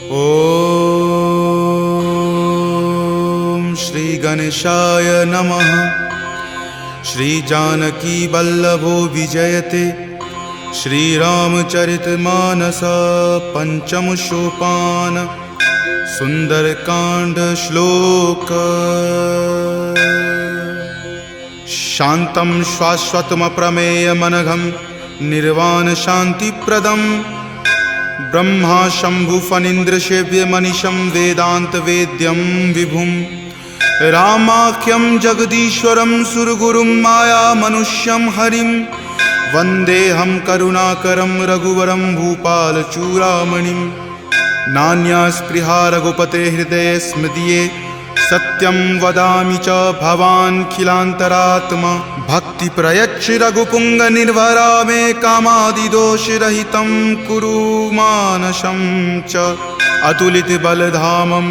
ओम श्री गणेशाय नमः। श्री जानकी वल्लभो विजयते। श्री रामचरितमानस पंचम सोपान सुंदरकांड श्लोक। शांतं शाश्वतम प्रमेय मनघम निर्वाण शांतिप्रदम ब्रह्मा शंभु फणीन्द्र सेव्य मनीषं वेदांत वेद्यं विभुं रामाख्यं जगदीश्वरं सुरगुरुं माया मनुष्यं हरिं वन्देऽहं करुणाकरं रघुवरं भूपालचूडामणिं। नान्या स्पृहा रघुपते हृदये स्मदीये सत्यं वदामि च भवान् खिलान्तरात्मा। भक्ति प्रयच्छ रघुपुंग निर्भरा मे कामादिदोषरहितं कुरु मानसं च। अतुलित बलधामं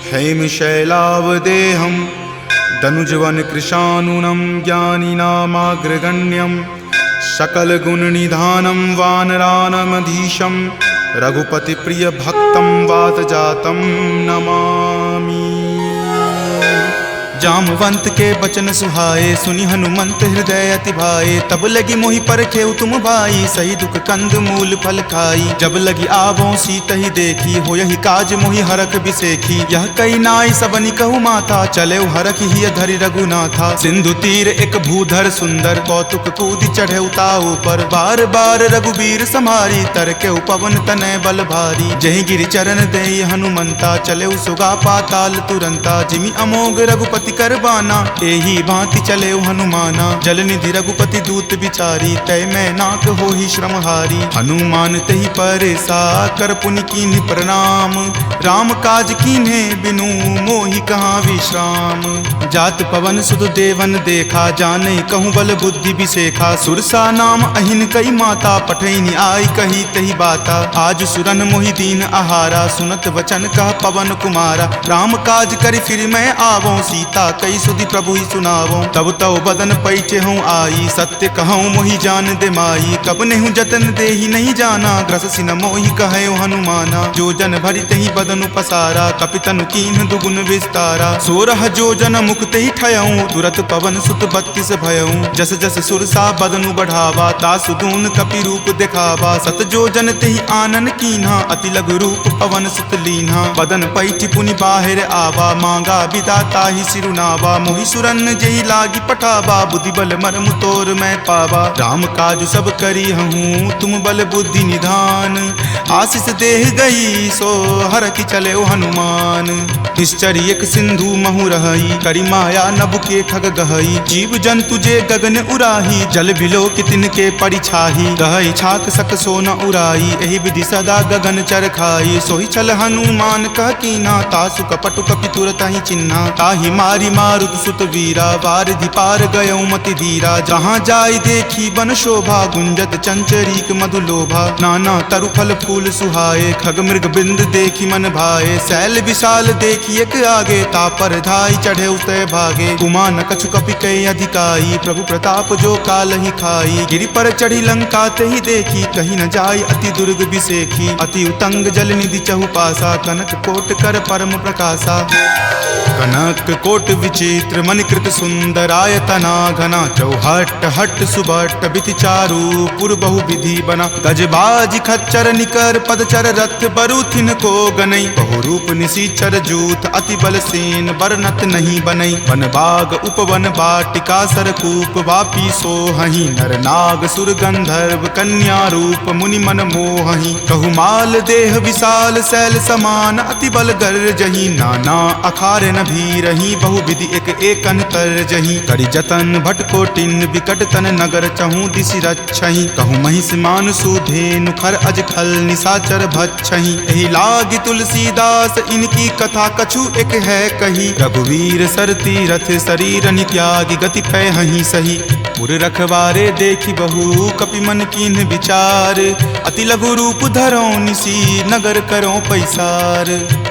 हेमशैलावदेहं दनुजवन कृशानुनं ज्ञानिनामाग्रगण्यं सकलगुणनिधानं वानरानमधीशं रघुपतिप्रियभक्तं वातजातं नमामि। जामवंत के बचन सुहाए सुनि हनुमंत हृदय अति भाए। तब लगी मोहि परखेउ तुम भाई सही दुख कंद मूल फल खाई। जब लगी आवों सीत ही देखी हो यही काज मोहि हरख बिसेखी। यह कई नाई सबनि कहु माथा चले हरख ही धरि रघुनाथा। सिंधु तीर एक भूधर सुंदर कौतुक कूदि चढ़े ताऊ पर। बार बार रघुबीर समारी तर के पवन तनय बल भारी। जहि गिरि चरण देई हनुमंता चले सुगा पाताल तुरंता। जिमि अमोघ रघुपति करबाना एही भांति चले हनुमाना। जलनिधि रघुपति दूत बिचारी तय मैं नाक हो ही श्रमहारी। हनुमान तहि परेसा कर पुनि कीन्ह प्रणाम। राम काज कीन्हे बिनु मोहि कहाँ विश्राम। जात पवन सुत देवन देखा जाने कहूँ बल बुद्धि बिसेखा। सुरसा नाम अहिन कई माता पठैनी आई कही तही बाता। आज सुरन मोहि दीन आहारा सुनत वचन कह पवन कुमारा। राम काज करि फिर मैं आवों सीता कई सुधि प्रभु ही सुनावो। तब तव बदन पैठे हूँ आई सत्य कहूँ मोहि जान दे माई। कब नेहु जतन दे ही नहीं जाना ग्रस सिन मोहि कहे हनुमाना। जो जन भरि तहि बदन पसारा कपितनु कीन्ह दुगुन विस्तारा। 16 जो जन मुक्त ही ठयऊँ तुरत पवन सुत 32 भयऊँ। जस जस सुरसा बदनु बढ़ावा तासु दून कपि रूप दिखावा। सत जो जन तेहि आनन कीन्हा अति लघु रूप पवन सुत लीन्हा। बदन पैठि पुनि बाहिर आवा मांगा विदाता ही सिरुनावा। मोहि सुरन जही लागी पठावा बुद्धि बल मर्म तोर मैं पावा। राम काज सब करी हूँ तुम बल बुद्धि निधान। आशीष देह गई सो हर की चले हनुमान। निश्चर एक सिंधु महु रही करी माया नभ के खग गहई। जीव जंतु जे गगन उराही जल बिलो कि तिनके परिछाही। गहई छाक सक सो न उराई एहि विधि सदा गगन चर खाई। सोहि छल हनुमान कह कीना तासु कपटु कपि तुरत ही चिन्हा। ताहि मारी मारुत सुत वीरा वारिधि पार गयौ मति धीरा। जहाँ जाय देखी बन शोभा गुंजत चंचरीक मधु लोभा। नाना तरु फल फूल सुहाए खग मृग बिंद देखी मन भाए। शैल विशाल देखी एक आगे तापर धाई चढ़े उतय भागे। कुमान कछु कपि कई अधिकाई प्रभु प्रताप जो काल ही खाई। गिरि पर चढ़ी लंका तेहि देखी कहीं न जाय अति दुर्ग बिसेखी। अति उतंग जल निधि चहुपासा कनक कोट कर परम प्रकाशा। कनक कोट विचित्र मणिकृत सुंदरायतना घना। चौहट हट सुबट बिति चारु पुर बहु विधि बना। गजबाज खच्चर निकर पदचर रथ बरुथिन को गनई। बहुरूप निशिचर जूथ अति बल सेन बरनत नहीं बनई। वन बाग उपवन बाटिका सरकूप वापी सोहहि। नर नाग सुर गंधर्व कन्या रूप मुनि मन मोहहि। कहु माल देह विशाल शैल समान अति बल गर जही। नाना अखारे न भी रही बहु विधि एक एकन कर जही। करि जतन भट कोटिन विकट तन नगर चहु दिशि रक्षहि। कहु महिष मान सुधेनु खर अज खल निशाचर भक्षहि। एहि लागी तुलसीदास इनकी कथा कछु एक है कही। रघुवीर सर तीरथ शरीर नित्यागी गति पै हहि सही। पुर रखवारे देखी बहु कपि मन कीन्ह विचार, अति लघु रूप धरो निसी नगर करो पैसार।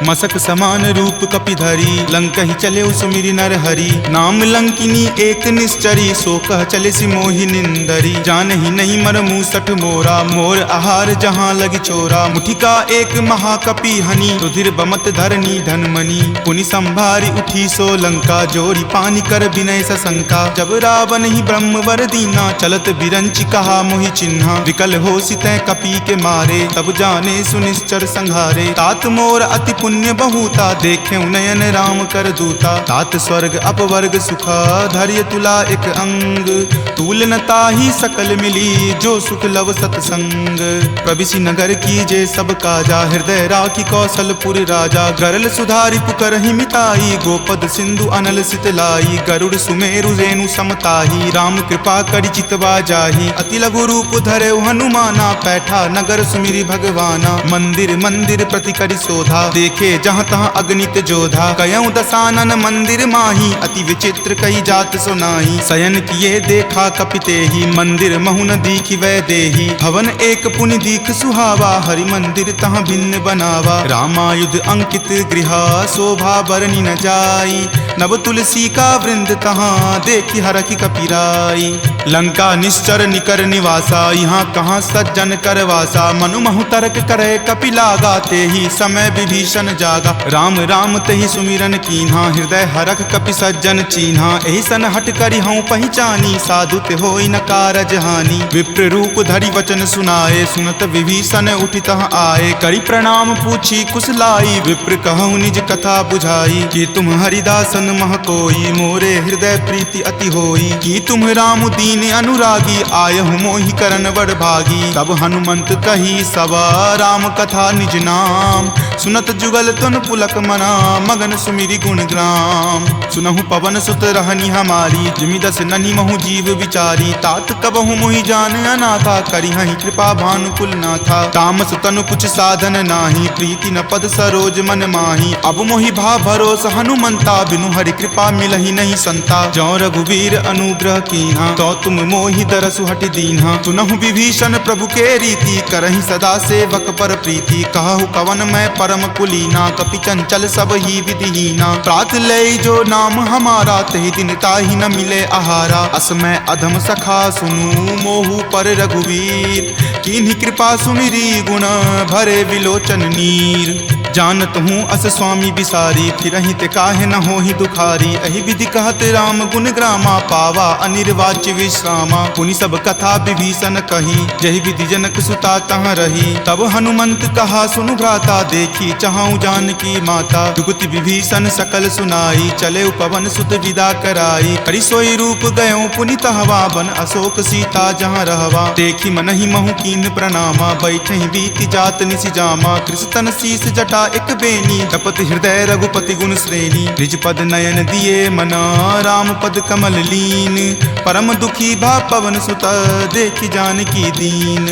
मसक समान रूप कपि धरी लंकहि चले सुमिरि नर हरि, नाम लंकिनी एक निश्चरी सो कह चले सि मोहि निंदरी। जानहि नहीं मर मूसठ मोरा मोर आहार जहाँ लगी चोरा, मुठिका एक महाकपि हनि रुधिर बमत धरनी धनमणि। पुनि संभारी उठी सो लंका जोरी पानी कर विनय सशंका, जब रावण ही ब्रह्मवर दीना चलत बिरंच कहा मोहि चिन्हा। विकल हो सितै कपि के मारे तब जाने सुनिश्चर संहारे, तात मोर अति पुण्य बहुता देखे नयन राम कर दूता। तात स्वर्ग अपवर्ग सुखा धैर्य तुला एक अंग, तूल न ताहि सकल मिली जो सुख लव सतसंग। प्रविशि नगर की जे सब काजा हृदय राखी कौशलपुर राजा, गरल सुधारि पुकरहि मिताई गोपद सिंधु अनल सितलाई। गरुड़ सुमेरु रेणु समताही राम कृपा करि चितवा जाही, अति लघु रूप धरे हनुमाना पैठा नगर सुमिरि भगवाना। मंदिर मंदिर प्रति करि शोधा देखे जहाँ तहाँ अगणित जोधा, कयऊँ दसानन मंदिर माही अति विचित्र कई जात सुनाई। शयन किए देखा कपिते ही मंदिर महुन दीखि वै देही, भवन एक पुनि दीख सुहावा हरि मंदिर तहाँ भिन्न बनावा। रामायुध अंकित गृहा शोभा बरनी न जाई, नव तुलसी का वृंद तहाँ देखी हरखि कपिराई। लंका निश्चर निकर निवासा यहाँ कहाँ सज्जन करवासा, मनु महु तर्क करे कपि लागा ते ही समय विभीषण जागा। राम राम तेहि सुमिरन कीन्हा हृदय हरख कपि सज्जन चीन्हा, एहि सन हट करि हऊँ पहचानी साधु ते होई न कारज हानि। विप्र रूप धरि वचन सुनाए सुनत विभीषण उठि तहाँ आए, करि प्रणाम पूछी कुशलाई विप्र कहूँ निज कथा बुझाई। कि तुम हरिदासन मह कोई मोरे हृदय प्रीति अति होई, कि तुम राम दीन अनुरागी आयहु मोहि करन बड़ भागी। तब हनुमंत कही सवा राम कथा निज नाम, सुनत जुगल तुन पुलक मना मगन सुमिरि गुण ग्राम। सुनहु पवन सुत रहनी हमारी जिमि दस ननि महु जीव विचारी, तात कबहु मोहि जान अनाथा करिहहि कृपा भानुकुल नाथा। तामस तनु कुछ साधन नाही प्रीति न पद सरोज मन माही, अब मोहि भा भरोस हनुमंता बिनु हरि कृपा मिलहि नहीं संता। जौ रघुवीर अनुग्रह कीन्हा तो तुम मोहि दरसु हटि दीन्हा, सुनहु विभीषण प्रभु के रीति करहि सदा सेवक पर प्रीति। कहु कवन मैं परम कुलीना कपि चंचल सब ही विधिहीना, प्रात लय जो नाम हमारा तहि दिन ताहि न मिले आहारा। अस मैं अधम सखा सुनु मोहु पर रघुवीर, कीन्ही कृपा सुमिरी गुण भरे विलोचन नीर। जानत हूँ अस स्वामी बिसारी फिरहि ते काहे न होहि दुखारी, एहि विधि कहत राम गुण ग्रामा पावा अनिर्वाच्य विश्रामा। पुनि सब कथा विभीषण कही जहि विधि जनक सुता तहाँ रही, तब हनुमंत कहा सुनु भ्राता देखी चाहूँ जानकी माता। जुगति विभीषण सकल सुनाई चले पवन सुत विदा कराई, हरि सोई रूप गयो पुनि तहवा बन अशोक सीता जहाँ रहवा। देखी मनहि महु कीन प्रणामा बैठे बीति जात निसि जामा, कृष्ण शीस जटा एक बेनी तपत हृदय रघुपति गुण श्रेणी। निज पद नयन दिए मना राम पद कमल लीन, परम दुखी भा पवन सुत देखी जानकी दीन।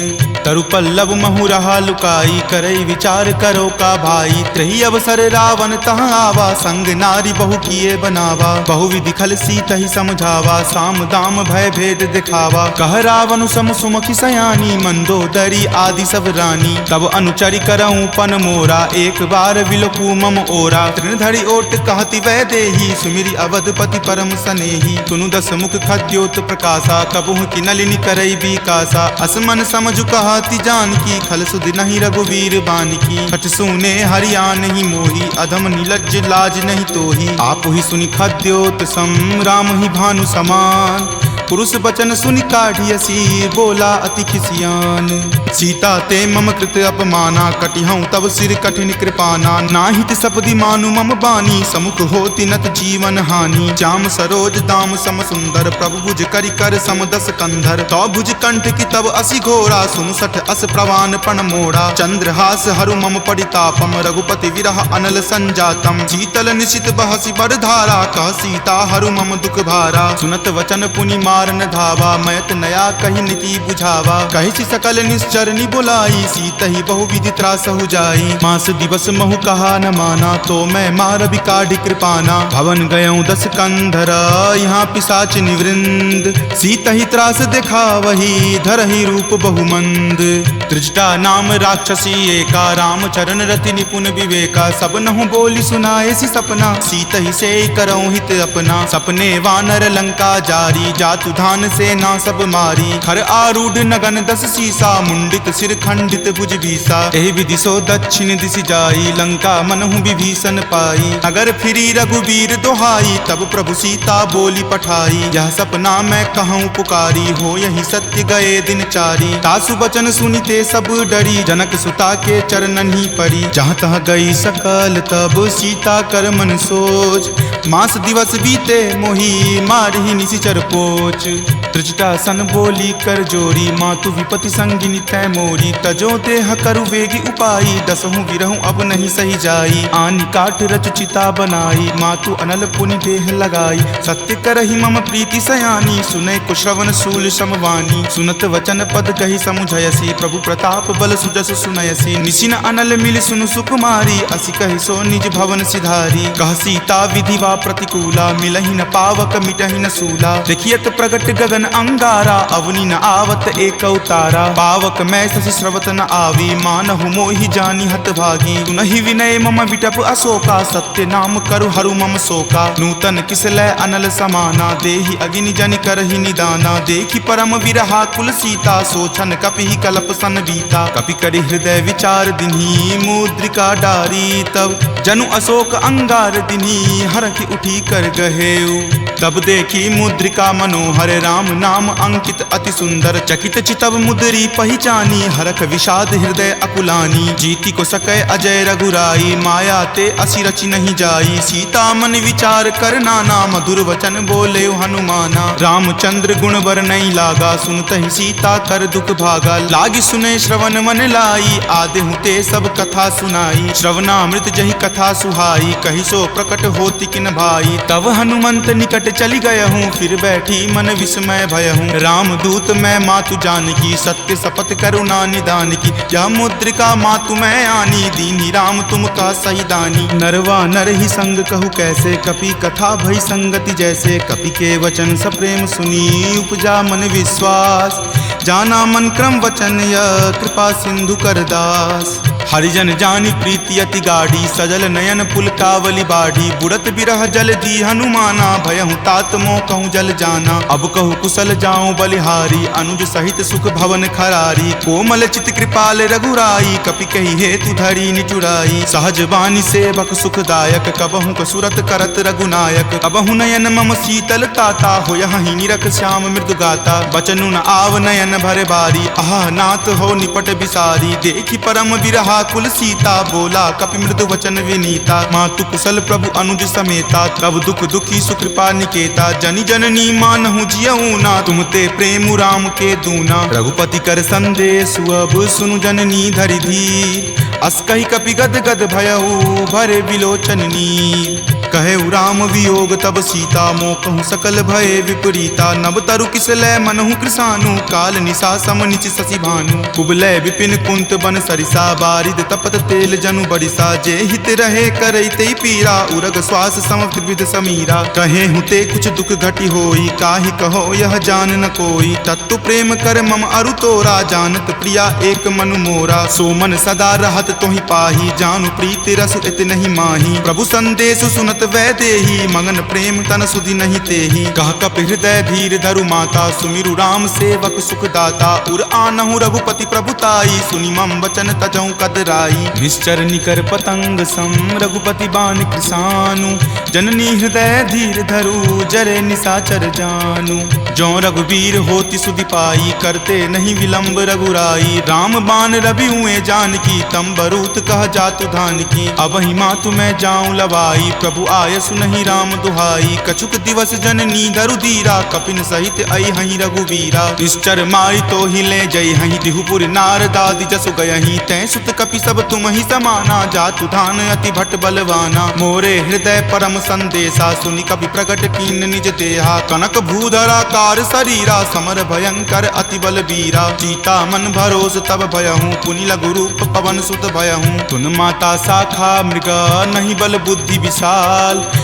तरु पल्लव महु रहा लुकाई करई विचार करो का भाई, त्रही अवसर रावण तहाँ आवा संग नारी बहु किए बनावा। बहु विधि खल सीत ही समझावा साम दाम भय भेद दिखावा। कह रावण सम सुमुखी सयानी मंदोदरी आदि सब रानी, तब अनुचरि करऊं पन मोरा एक बार विलोकू मम ओरा। तृणधरि ओट कहति वै देही सुमिरि अवधपति परम सनेही, सुनु दस मुख खद्योत प्रकाशा कबहुँ की नलिनी करई विकासा। असमन समझु कहति जानकी खल सुध नहीं रघुवीर बानकी, छठ सुने हरियाण ही मोही अधम नीलज्ज लाज नहीं तोही। आप ही सुनि खद्योत सम राम ही भानु समान, पुरुष बचन सुनि काढ़ियसी बोला अति खिसियान। सीता ते मम कृत अपमाना कटिहऊँ तब सिर कठिन कृपाना। नाहित सपदि मानु मम बानी समुख होति नत जीवन हानि। श्याम सरोज दाम सम सुंदर प्रभु भुज करि कर सम दस कंधर। तो भुज कंठ की तब असि घोरा सुनु सठ अस प्रवान पण मोड़ा। चंद्रहास हरु मम परितापम रघुपति विरह अनल संजातम। शीतल निशित बहसि बड़ धारा कह सीता हरु मम दुख भारा। सुनत वचन पुनि मार मारन धावा, मैत नया कही नीति बुझावा। कही सकल निश्चरनी बुलाई, सीतहि बहुविधि त्रास हो जाई। मास दिवस महु कहा न माना, तो मैं मार बिकाढ़ कृपाना। भवन गयऊँ 10 कंधरा, यहाँ पिशाच निवृंद। सीतहि त्रास देखा वही, धरहि रूप बहुमंद। त्रिजटा नाम राक्षसी एका, राम चरण रति निपुण विवेका। सब नहु बोली सुनाए सी सपना, सीतहि से करऊँ हित अपना। सपने वानर लंका जारी, जातु धान से ना सब मारी। खर आरूढ़ नगन 10 सीसा, मुंडित सिर खंडित भुज बीसा। एहि विधि सो दक्षिण दिश जाई, लंका मनहु विभीषण पाई। नगर फिरी रघुबीर दोहाई, तब प्रभु सीता बोली पठाई। यह सपना मैं कहूँ पुकारी, हो यही सत्य गए दिन चारी। तासु बचन सुनिते सब डरी, जनक सुता के चरणन ही परी। जहाँ तहाँ गई सकल तब सीता कर मन सोच। मास दिवस बीते मोही, मारही निशिचर पोच। त्रिजटा सन बोली कर जोरी, मातु विपति संगिनी तै मोरी। तजो देह करु वेगी उपाई, दसहु विरहु अब नहीं सही जाई। आनि काठ रच चिता बनाई, मातु अनल पुनि देह लगाई। सत्य करहि मम प्रीति सयानी, सुनै कुश्रवण शूल समवानी। सुनत वचन पद कहि समुझयसी, प्रभु प्रताप बल सुजस सुनयसी। निशिन अनल मिल सुनु सुकुमारी, असि कहि सो निज भवन सिधारी। कह सीता विधिवा प्रतिकूला, मिलहि न पावक मिटहि न सूला। देखियत प्रगट गगन अंगारा, अवनि न आवत एक तारा। पावक मैं शशि स्रवत न आवी, मानहु मोहि जानी हत भागी। सुनहि विनय मम विटप अशोका, सत्य नाम करु हरु मम शोका। नूतन किसलै अनल समाना, देहि अगिनि जनि करहि निदाना। देखि परम विरहा कुल सीता, सोचन कपि कलप सन बीता। कपि करि हृदय विचार दिन्ही, मुद्रिका डारी। तब जनु अशोक अंगार दिन्ही, हरखि उठी कर गहेऊ। तब देखी मुद्रिका मनोहर, राम नाम अंकित अति सुंदर। चकित चितव मुद्री पहचानी, हरख विषाद हृदय अकुलानी। जीति को सकै अजय रघुराई, माया ते असि रचि नहीं जाई। सीता मन विचार कर नाना, मधुर वचन बोले हनुमाना। रामचंद्र गुण बर नहीं लागा, सुनतहि सीता कर दुख भागा। लागी सुने श्रवण मन लाई, आदेहु ते सब कथा सुनाई। श्रवणामृत जहि कथा सुहाई, कहि सो प्रकट होति किन भाई। तब हनुमंत निकट चली गयहूँ, फिर बैठी मन विस्मय भयहूँ। राम दूत मैं मातु जानकी, सत्य शपथ करुणा निदान की। यह मुद्रिका मातु मैं आनी, दीनी राम तुम का सही दानी। नरवा नर ही संग कहु कैसे, कपि कथा भई संगति जैसे। कपि के वचन सप्रेम सुनी, उपजा मन विश्वास। जाना मन क्रम वचन यह, कृपा सिंधु कर दास। हरिजन जानी प्रीति अति गाढ़ी, सजल नयन पुलकावली बाढ़ी। बुड़त बिरह जल दी हनुमाना, भयहु तात मोह कहूँ जल जाना। अब कहु कुशल जाऊँ बलिहारी, अनुज सहित सुख भवन खरारी। कोमल चित कृपाल रघुराई, कपि कही हेतु धरी निचुराई। सहज बानी सेवक सुखदायक, कबहु कसुरत करत रघुनायक। कबहु नयन मम शीतल ताता, हो यहीं निरख श्याम मृदु गाता। बचनु न आव नयन भर बारी, आह नाथ हो निपट बिसारी। देखी परम विरहा कुल सीता, बोला कपि मृदु वचन विनीता। मातु कुशल प्रभु अनुज समेता, तब दुख दुखी सुकृपा निकेता। जनि जननी मानहु जियऊ ना, तुम ते प्रेम राम के दूना। रघुपति कर संदेश अब सुनु जननी धरि धीर। अस कहि कपि गद गद भयऊ, भरे विलोचन नीर। कहे राम वियोग तब सीता, मोह कहूँ सकल भय विपरीता। नव तरु किसलै मनहु कृसानु, काल निशा सम निच शशि भानु। कुबलै विपिन कुंत बन सरिसा, बारिद तपत तेल जनु बरिसा। जे हित रहे करैते पीरा, उरग श्वास सम त्रिविध समीरा। कहे हुते कुछ दुख घटी होई, काहि कहो यह जान न कोई। तत्तु प्रेम कर मम अरु तोरा, जानत प्रिया एक मनु मोरा। सो मन सदा रहत तोहि पाही, जानु प्रीति रसु इत नहीं माही। प्रभु संदेश सुनत वै देही, मगन प्रेम तन सुधि नहीं तेही। कह कप हृदय धीर धरु माता, सुमिरु राम सेवक सुख दाता। उर आनहु रघुपति प्रभुताई, सुनि मम वचन तजहु कदराई। निश्चर निकर पतंग सम, रघुपति बाण कृसानु। जननी हृदय धीर धरु, जरे निशाचर जानु। जो रघुवीर होति सुधि पाई, करते नहीं विलंब रघुराई। राम बाण रवि हुए जानकी, तम बरूत कह जातु धान की। अब ही मातु मैं जाऊं लवाई, प्रभु आय सुनहि राम दुहाई। कछुक दिवस जननी धरु धीरा, कपिन सहित आई हहीं रघुवीरा। निश्चर मारी तो ही ले जई हहीं, दिहुपुर नारदादि जसु गयहीं। तै सुत कपि सब तुम ही समाना, जातु धान अति भट बलवाना। मोरे हृदय परम संदेशा, सुनि कपि प्रकट कीन निज देहा। कनक भूधराकार शरीरा, समर भयंकर अति बलबीरा। सीता मन भरोस तब भयहूँ, पुनि लघु रूप पवन सुत भयहूँ। तुन माता शाखा मृग, नहीं बल बुद्धि विशाल।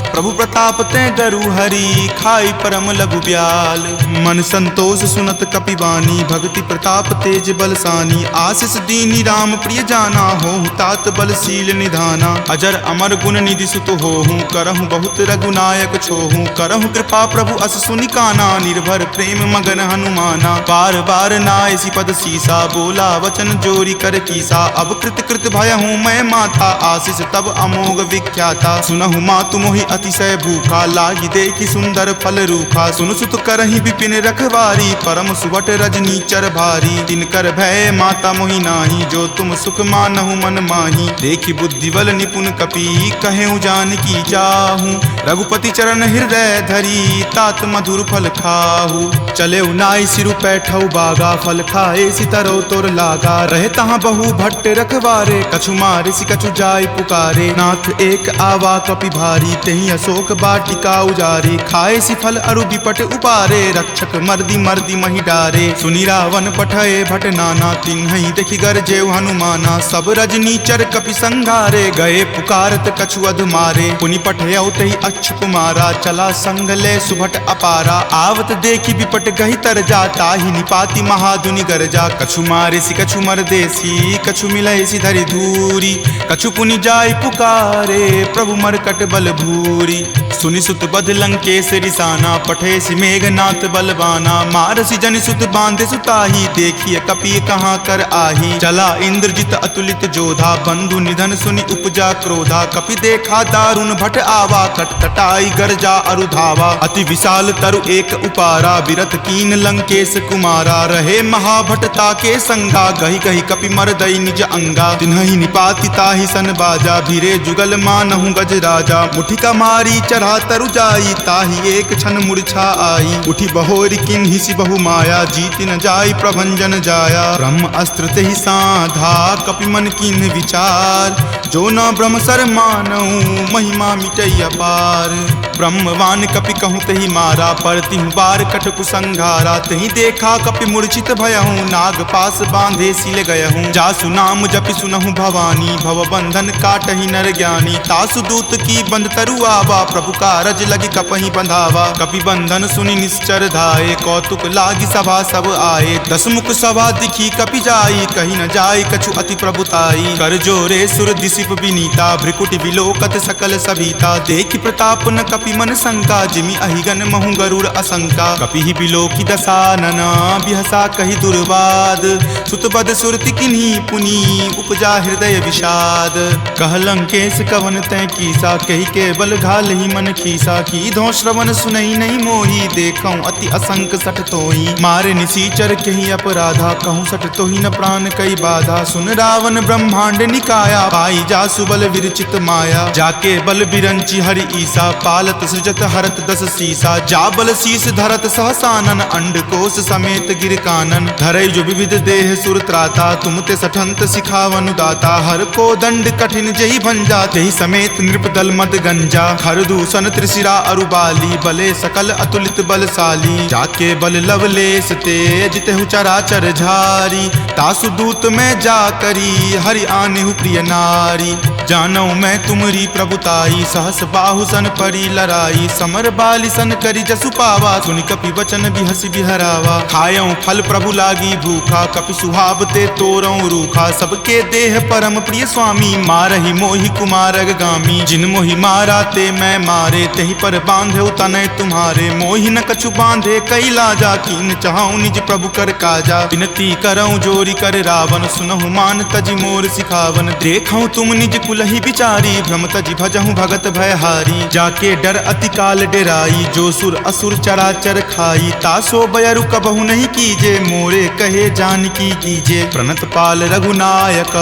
प्रभु प्रताप ते डरु हरि, खाई परम लघु ब्याल। मन संतोष सुनत कपिवानी, भक्ति प्रताप तेज बलसानी। आशीष दीनी राम प्रिय जाना, होहु तात बलशील निधाना। अजर अमर गुण निधि सुत होहूँ, करहु बहुत रघुनायक छोहूँ। करहु कृपा प्रभु अस सुनि काना, निर्भर प्रेम मगन हनुमाना। बार बार नायसी पद सीसा, बोला वचन जोरी कर कीसा। अब कृत कृत भयहूँ मैं माता, आशीष तब अमोघ विख्याता। सुनहु मातु मोहि अतिशय भूखा, लागी देखी सुंदर फल रूखा। सुन सुत करहि विपिन रखवारी, परम सुवट रजनी चर भारी। तिनकर भय माता मोहि नाही, जो तुम सुख मानहु मन माही। देखी बुद्धि बल निपुण कपि, कहेउ जानकी चाहूँ। रघुपति चरण हृदय धरी, तात मधुर फल खाहू। चले नाई सिरु पैठौ बागा, फल खाए सितरो तोर लागा। रहे तहाँ बहु भट्ट रखवारे, कछु मारे सि कछु जाय पुकारे। नाथ एक आवा कपि भारी, तेहि अशोक वाटिका उजारे। खाए सि फल अरु विपट उपारे, रक्षक मर्दी मर्दी महि डारे। सुनि रावण पठय भट नाना, तिन्हि देखि गरजेउ हनुमाना। सब रजनी चर कपि संघारे, गए पुकारत कछु अध मारे। पुनि पठयउ तेहि अच्युत कुमारा, चला संग ले सुभट अपारा। आवत देखि विपट गहि तर जा, ताहि निपाति महाधुनि गरजा। कछु मारे सि कछु मरदेसी, कछु मिलय सि धरि धूरी। कछु पुनि जाय पुकारे, प्रभु मरकट बल भूरी। सुनि सुत बध लंकेश रिसाना, पठे सि मेघनाथ बलवाना। मारसि जनि सुत बांधे सुताही, देखिए कपि कहाँ कर आही। चला इंद्रजित अतुलित जोधा, बंधु निधन सुनि उपजा क्रोधा। कपि देखा दारुण भट आवा, कटकटाई गरजा अरु धावा। अति विशाल तरु एक उपारा, विरत कीन लंकेश कुमारा। रहे महाभटता के संगा, गहि गहि कपि मरदई निज अंगा। तिन्हि निपाति ताहि सन बाजा, भीरे जुगल मानहु गज राजा। मुठिका मारी चढ़ा तरु जाई, ताहि एक क्षण मूर्छा आई। उठी बहोरी किन्हि सि बहु माया, जीति न जाई प्रभंजन जाया। ब्रह्म अस्त्र तेहि साधा, कपि मन कीन्ह विचार। जो न ब्रह्म सर मानहु, महिमा मिटई अपार। ब्रह्मवान कपि कहूँ तेहि मारा, परतिहु बार कटकु संघारा। तेहि देखा कपि मूर्छित भयहूँ, नाग पास बांधे सिल गयहूँ। जासु नाम जपि सुनहु भवानी, भव बंधन काटहि नर ज्ञानी। तासु दूत की बंध तरु आवा, प्रभु कारज लगी कपहि बंधावा। कपि बंधन सुनि निश्चर धाये, कौतुक लागी सभा सब आए। दस मुख सभा दिखी कपि जाई, कही न जाय कछु अति प्रभुताई। कर जोरे सुर दिसिप विनीता, भ्रिकुटि विलोकत सकल सभीता। देखि प्रताप न कपि मन शंका, जिमि अहिगन महु गरुड़ असंका। कपि ही बिलोकी दसानन, बिहसा कहि दुर्वाद। सुतबद सुरति किन्ही पुनि, उपजा हृदय विषाद। कह लंकेश कवन तै कीसा, कहि के बल घाल ही मन खीसा। की धो श्रवण सुनई नहीं मोही, देखऊं अति असंक सठ तोही। मारे निसीचर कहि अपराधा, कहूँ सठ तोही न प्राण कई बाधा। सुन रावण ब्रह्मांड निकाया, पाई जासु बल विरचित माया। जाके बल बिरंची हरि ईसा, पालत सृजत हरत दस सीसा। जा बल शीस धरत सहसानन, अंडकोश समेत गिर कानन। धरई जो विविध देह सुर त्राता, तुम ते सठंत सिखावनु दाता। हर को दंड कठिन जही भंजा, तेहि समेत नृपदल मद गंजा। खर दूषण त्रिशिरा अरुबाली, बले सकल अतुलित बलशाली। जाके बल लवलेश तेज, तेहु चराचर झारी। तासु दूत में जा करी, हरि आनेहु प्रिय नारी। जानौ मैं तुमरी प्रभुताई, सहस बाहु सन परी लराई। समर बाली सन करी जसु पावा, सुनि कपि वचन बिहसि बिहरावा। खायऊं फल प्रभु लागी भूखा, कपि सुहावते तोरऊं रूखा। सबके देह परम प्रिय स्वामी, मारहि मोहि कुमारग गामी। जिन मोहि मारा ते मैं मारे, तेहि पर बांधे तनय तुम्हारे। मोहि न कछु बांधे कई लाजा, कीन चाहूं निज प्रभु कर काजा। विनती करऊं जोरी कर रावण, सुनहु मान तजि मोर सिखावन। देखऊं तुम निज कुलहि बिचारी, भ्रम तजि भजहूं भगत भयहारी। जाके डर अति काल डेराई, जो सुर असुर चराचर खाई। तासो बयरु कबहु नहीं कीजे, मोरे कहे जानकी कीजे। प्रणत पाल रघुनायक,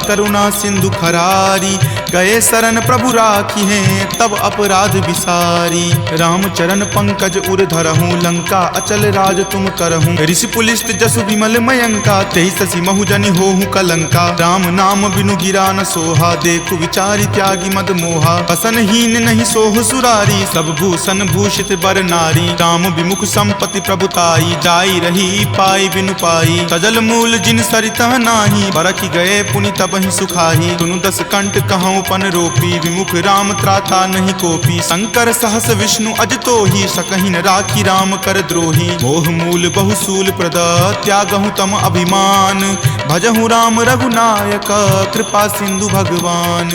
करुणा सिंधु खरारी। गए शरण प्रभु राखी हैं तब अपराध विसारी। राम चरण पंकज उर धरहूँ लंका अचल राज तुम करहूँ। ऋषि पुलिस्त जसु विमल मयंका तेहि शशि महुजनि होहु कलंका। राम नाम बिनु गिरा न सोहा देखु विचारी त्यागी मद मोहा। बसनहीन नहीं सोह सुरारी सब भूषण भूषित बर नारी। राम विमुख संपत्ति प्रभुताई जाई रही पाई बिनु पाई। सजल मूल जिन सरितह नाही बरखि गए पुनि तबहि सुखाही। सुनु दस कंठ कहूँ पन रोपी विमुख राम त्राता नहीं कोपी। शंकर सहस विष्णु अज तोहि सकहि न राखी राम कर द्रोही। मोह मूल बहुसूल प्रद त्यागहु तम अभिमान। भजहु राम रघुनायक कृपा सिंधु भगवान।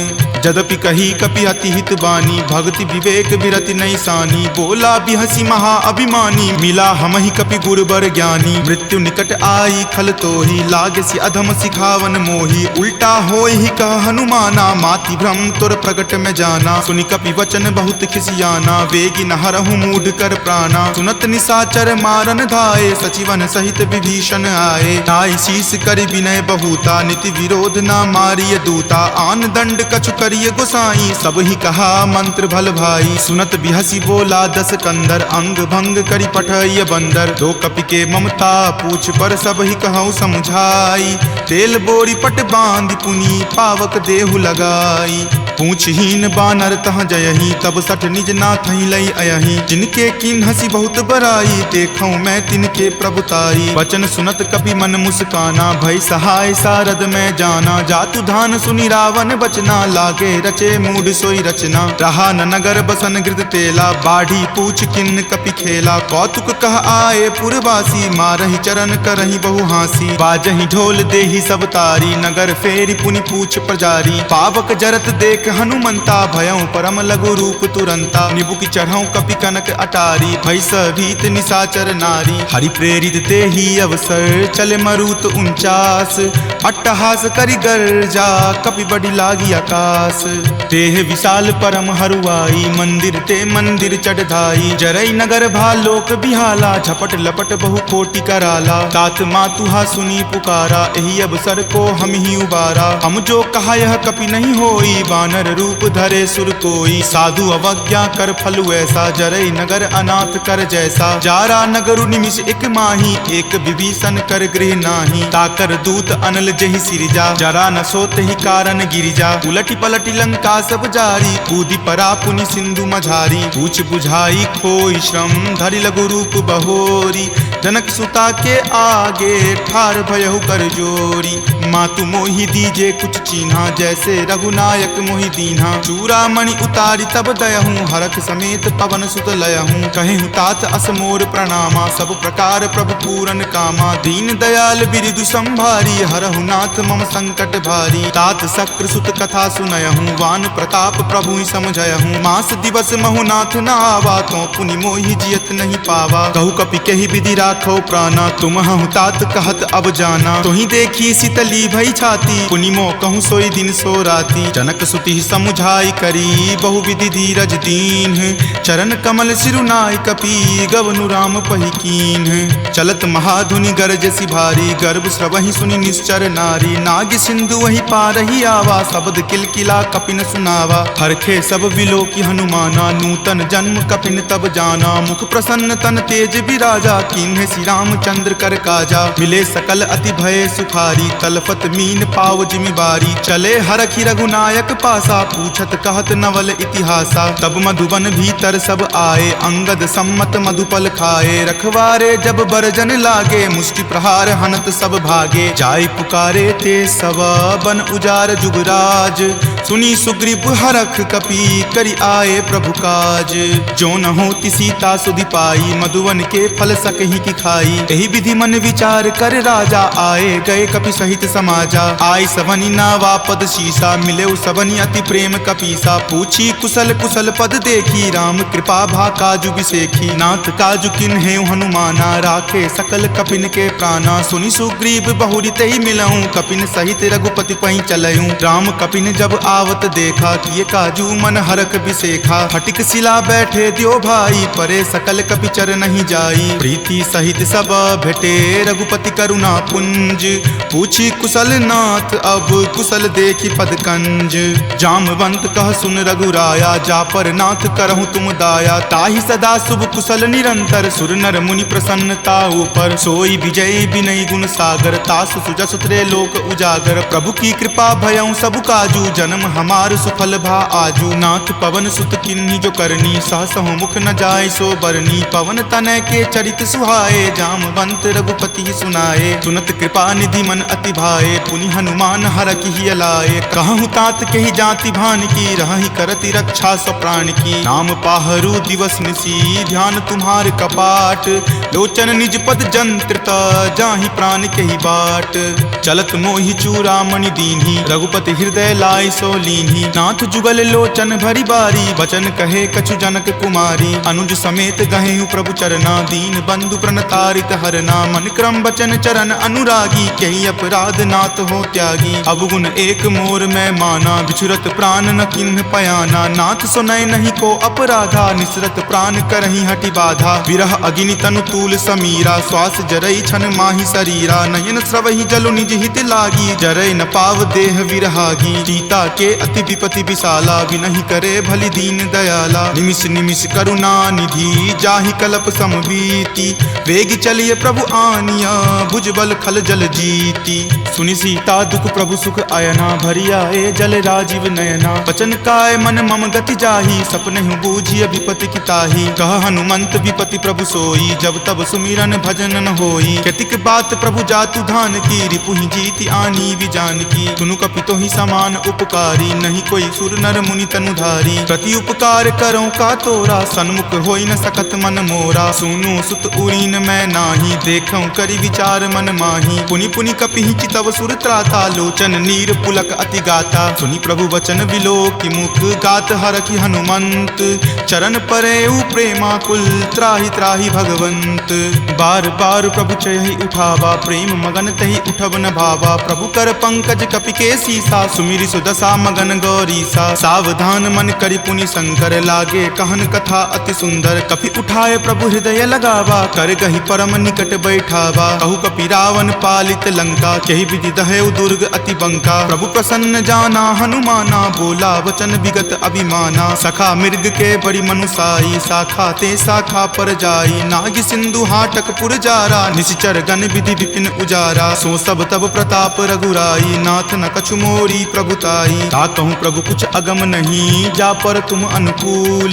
जदपि कही कपि अति हित बानी भक्ति विवेक विरति नहीं सानी। बोला बिहसी महा अभिमानी मिला हमहि कपि गुरबर ज्ञानी। मृत्यु निकट आई खल तोहि लागसी अधम सिखावन मोही। उल्टा होय ही कह हनुमाना माति भ्रम तुर प्रगट में जाना। सुनि कपि वचन बहुत खिसियाना वेगी न हरहु मूढ़ कर प्राणा। सुनत निशाचर मारन धाये सचिवन सहित विभीषण आए। नाई शीस कर विनय बहुता नीति विरोध न मारिय दूता। आन दंड कछु करिय गोसाई सब ही कहा मंत्र भल भाई। सुनत बिहसी बोला दस कंदर अंग भंग करि पठय बंदर। दो कपि के ममता पूछ पर सब ही कहूँ समझाई। तेल बोरी पट बांध पुनी पावक देहु लगाई। पूछहीन बानर तह जयही तब सठ निज नाथ लई अयही। जिनके किन हसी बहुत बराई देखूं मैं तिनके प्रभुताई। वचन सुनत कपि मन मुस्काना भय सहाय सारद में जाना। जातु धान सुनि रावण बचना लागे रचे मूढ़ सोई रचना। रहा न नगर बसन गृद तेला बाढ़ी पूछ किन कपि खेला। कौतुक कह आए पुरवासी मारहि चरण करहि बहु हासी। बाजहि ढोल देहि सब तारी नगर फेरी पुनि पूछ प्रजारी। पावक जरत देख हनुमंता भयं परम लघु रूप तुरंता। निबुक चढ़ऊ कपि कनक अटारी भय भीत निशाचर नारी। हरि प्रेरित तेहि अवसर चले मरुत 49। अट्टहास करि गर्जा कपि बड़ी लागी आकाश। देह विशाल परम हरुआई मंदिर ते मंदिर चढ़ाई। जरई नगर भालोक बिहाला झपट लपट बहु कोटि कराला। तात मातुहा सुनी पुकारा एहि अवसर को हम ही उबारा। हम जो कहा यह कपि नहीं होई वानर रूप धरे सुर कोई। साधु अवज्ञा कर फलु ऐसा जरई नगर अनाथ कर जैसा। जारा नगरु निमिष एक माही एक विभीषण कर गृह नाही। ताकर दूत अनल जहि सिरिजा जरा न सोत ही कारण गिरिजा। उलटी पलटी लंका सब जारी कूदी परा पुनि सिंधु मझारी। पूछ बुझाई खोई श्रम धरि लघु रूप बहोरी। जनक सुता के आगे ठार भयहु कर जोरी। मातु मोहि दीजे कुछ चीन्हा जैसे रघुनायक मोहि दीन्हा। चूड़ामणि उतारी तब दयहूँ हरख समेत पवन सुत लयहूँ। कहेहु तात असमोर प्रणामा सब प्रकार प्रभु पूरन कामा। दीन दयाल बिरिदु संभारी हरहु नाथ मम संकट भारी। तात शक्र सुत कथा सुनयहूँ वान प्रताप प्रभु ही समझयहूँ। मास दिवस महु नाथ न आवा तो पुनि मोहि जियत नहीं पावा। कहु कपि कहि विधि राखो प्राणा तुम हूँ तात कहत अब जाना। तुहि देखी शीतली भई छाती पुनि मो कहूँ सोई दिन सो राती। जनक सुति समुझाई करी बहु विधि धीरज दीन। चरण कमल सिरुनाय कपि गवनु राम पहि कीन। चलत महाधुनि गरजसि भारी गर्भ स्रवहि सुनि निश्चर नारी। नाग सिंधु वही पारहि आवा शब्द किलकिला कपिन सुनावा। हरखे सब विलोकी हनुमाना नूतन जन्म कपिन तब जाना। मुख प्रसन्न तन तेज विराजा कीन्हे श्री रामचंद्र कर काजा। मिले सकल अति भय सुखारी तलफत मीन पाव जिमिबारी। चले हरखि रघुनायक पासा पूछत कहत नवल इतिहासा। तब मधुबन भीतर सब आए अंगद सम्मत मधुपल खाए। रखवारे जब बरजन लागे मुष्टि प्रहार हनत सब भागे। जाय पुकारे ते सब बन उजार जुगराज। सुनी सुग्रीव हरख कपि करि आए प्रभु काज। जो न होती सीता सुधि पाई मधुवन के फल सकहि की खाई। एहि विधि मन विचार कर राजा आए गए कपि सहित समाजा। आय सवनि नावा पद शीसा मिले सबनि अति प्रेम कपीसा। पूछी कुशल कुशल पद देखी राम कृपा भा काजु बिसेखी। नाथ काजु किन्हे हनुमाना राखे सकल कपिन के प्राणा। सुनि सुग्रीव बहुरी तहि मिलऊं कपिन सहित रघुपति पहि चलऊं। राम कपिन जब आवत देखा किए काजू मन हरख बिसेखा। फटिक सिला बैठे दियो भाई परे सकल कपि चर नहीं जाई। प्रीति सहित सब भेटे रघुपति करुणा पुंज। पूछी कुशल नाथ अब कुशल देखी पद कंज। जामवंत कह सुन रघुराया जा पर नाथ करहु तुम दाया। ताहि सदा शुभ कुशल निरंतर सुर नर मुनि प्रसन्नता ऊपर। सोई विजय विनय गुण सागर तासु सुजस त्रैलोक उजागर। प्रभु की कृपा भयउ सब काजू जन्म हमार सुफल भा आजू। नाथ पवन सुत किन्ही जो करनी सहसहु मुख न जाय सो बरनी। पवन तनय के चरित सुहाए जामवंत रघुपति सुनाए। सुनत कृपा निधि मन अति भाए पुनि हनुमान हरखि हिय लाए। कहूँ तात के ही जाति भान की रहि करति रक्षा स्व प्राण की। नाम पाहरू दिवस निसी ध्यान तुम्हार कपाट। लोचन निज पद जंत्रित जाहि प्राण के ही बाट। चलत मोहि चूड़ामणि दीन्ही रघुपति हृदय लाय सो लीन्ही। नाथ जुगल लोचन भरी बारी वचन कहे कछु जनक कुमारी। अनुज समेत गहेहु प्रभु चरना दीन बंधु प्रणतारित हरना। मन क्रम वचन चरण अनुरागी कही अपराध नाथ हो त्यागी। अवगुण एक मोर में माना बिछुरत प्राण न किन्ह पयाना। नाथ सुनय नहीं को अपराधा निसरत प्राण करही हटि बाधा। विरह अग्नि तनु तूल समीरा श्वास जरई छन माही शरीरा। नयन स्रवहि जलु निज हित लागी जरय न पाव देह विरहागी। सीता के अति विपति विशाला विनहि करे भली दीन दयाला। निमिष निमिष करुणा निधि जाहि कलप समबीति। वेग चलिए प्रभु आनिया भुजबल खल जल जीति। सुनि सीता दुख प्रभु सुख अयना भरिया ए जल राजीव नयना। वचन काय मन मम गति जाहि सपनेहु बूझिय विपति की ताहि। कह हनुमंत विपति प्रभु सोई जब तब सुमिरन भजन न होई। केतिक बात प्रभु जातु धान की रिपुहि जीति आनी विजान की। सुनु कपितो ही समान उपकारी नहीं कोई सुर नर मुनि तनुधारी। प्रति उपकार करो का तोरा सन्मुख होई न सकत मन मोरा। सुनु सुत उरीन मैं नाही देखऊं करि विचार मन माही। पुनि पुनि कपिहि चितव सुर त्राता लोचन नीर पुलक अति गाता। सुनि प्रभु वचन विलोकि मुख गात हरखि हनुमंत। चरण परेउ प्रेमाकुल त्राहि त्राहि भगवंत। बार बार प्रभु चयहि उठावा प्रेम मगन तहि उठब न भावा। प्रभु कर पंकज कपि के सीसा सुमिरि सुदशा मगन गौरीसा। सावधान मन करि पुनि शंकर लागे कहन कथा अति सुंदर। कपि उठाए प्रभु हृदय लगावा कर गहि परम निकट बैठावा। कहु कपि रावण पालित लंका केहि विधि दहेउ दुर्ग अति बंका। प्रभु प्रसन्न जाना हनुमाना बोला वचन विगत अभिमाना। सखा मृग के बड़ी मनुसाई शाखा ते शाखा पर जाई। नाग सिंधु हाटक पुर जारा निशिचर गण विधि विपिन उजारा। सो सब तब प्रताप रघुराई नाथ न कछु मोरी प्रभुताई। ताकहु प्रभु कुछ अगम नहीं जा पर तुम अनुकूल।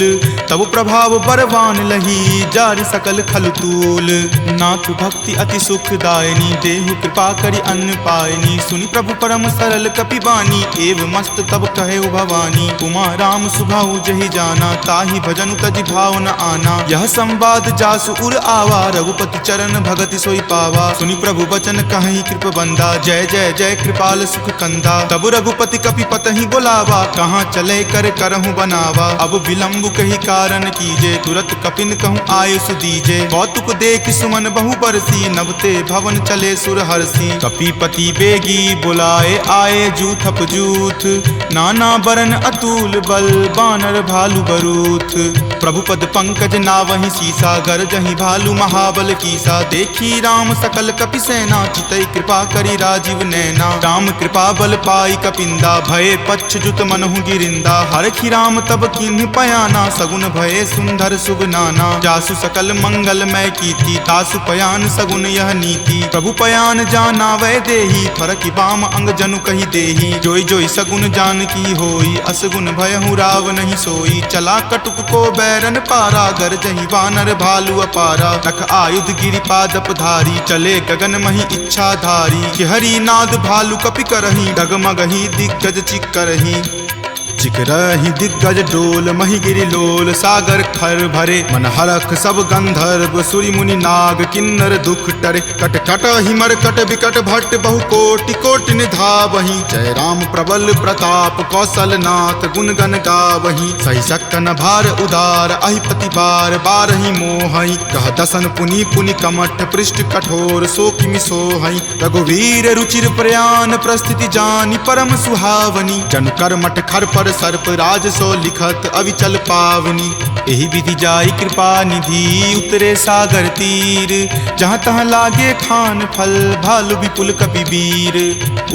तब प्रभाव बरवान लही जारि सकल खल तूल। नाथ भक्ति अति सुखदायनी देहु कृपा करि अन्न पायनी। सुनि प्रभु परम सरल कपि बानी एव मस्त तब कहे भवानी। उमा राम सुभाउ जहि जाना ताहि भजनु तजि भाव न आना। यह संवाद जासु उर आवा रघुपति चरण भगति सोई पावा। सुनि प्रभु वचन कहि कृप बंदा जय जय जय कृपाल सुख कंदा। तब रघुपति कपि पतहि बोलावा कहाँ चले कर करहु बनावा। अब विलंब कही कारण कीजे तुरत कपिन कहूँ आयुष दीजे। कौतुक देख सुमन बहु बरसी नभते भवन चले सुर हरसी। कपिपति बेगी बुलाए आए जूथप जूथ। नाना बरन अतुल बल बानर भालु बरूथ। प्रभु पद पंकज नावहि सीसा गरजहि भालु महाबल कीसा। देखी राम सकल कपि सेना चितई कृपा करि राजीव नैना। राम कृपा बल पाई कपिंदा भये पच्छ जुत मनहु गिरिंदा। हरखि राम तब किन्ह पयाना सगुन भये सुंदर सुगनाना। जासु सकल मंगलमय कीर्ति तासु पयान सगुन यह नीति। प्रभु पयान जाना वै देही फरकि बाम अंग जनु कहि देही। जोई जोई सगुन जान की होई असगुन भयहु राव नहीं सोई। चला कटुक को बैरन पारा गरजहि वानर भालु अपारा। रख आयुध गिरि पादप धारी चले गगन मही इच्छा धारी। हरि नाद भालु कपि करही डगमगहि दिग्गज चिक्करही। चिकरहि दिग्गज डोल मही गिरि लोल सागर खर भरे। मन हरख सब गंधर्व सुरि मुनि नाग किन्नर दुख टरे। कट कट हिमर कट विकट भट्ट बहु कोटि कोटि निधावहि। जय राम प्रबल प्रताप कौशल नाथ गुण गण गावहि। सही सकन भार उदार अहिपति बार बारहि मोहहि। कह दसन पुनि पुनि कमठ पृष्ठ कठोर सो किमि सोहहि। रघुवीर रुचिर प्रयाण प्रस्थिति जानि परम सुहावनी। जन कर मठ खर पर सर्प राज सो लिखत अविचल पावनी। एही विधि जाई कृपा निधि उतरे सागर तीर, जहाँ तहाँ लागे खान फल भालु विपुल कपि वीर।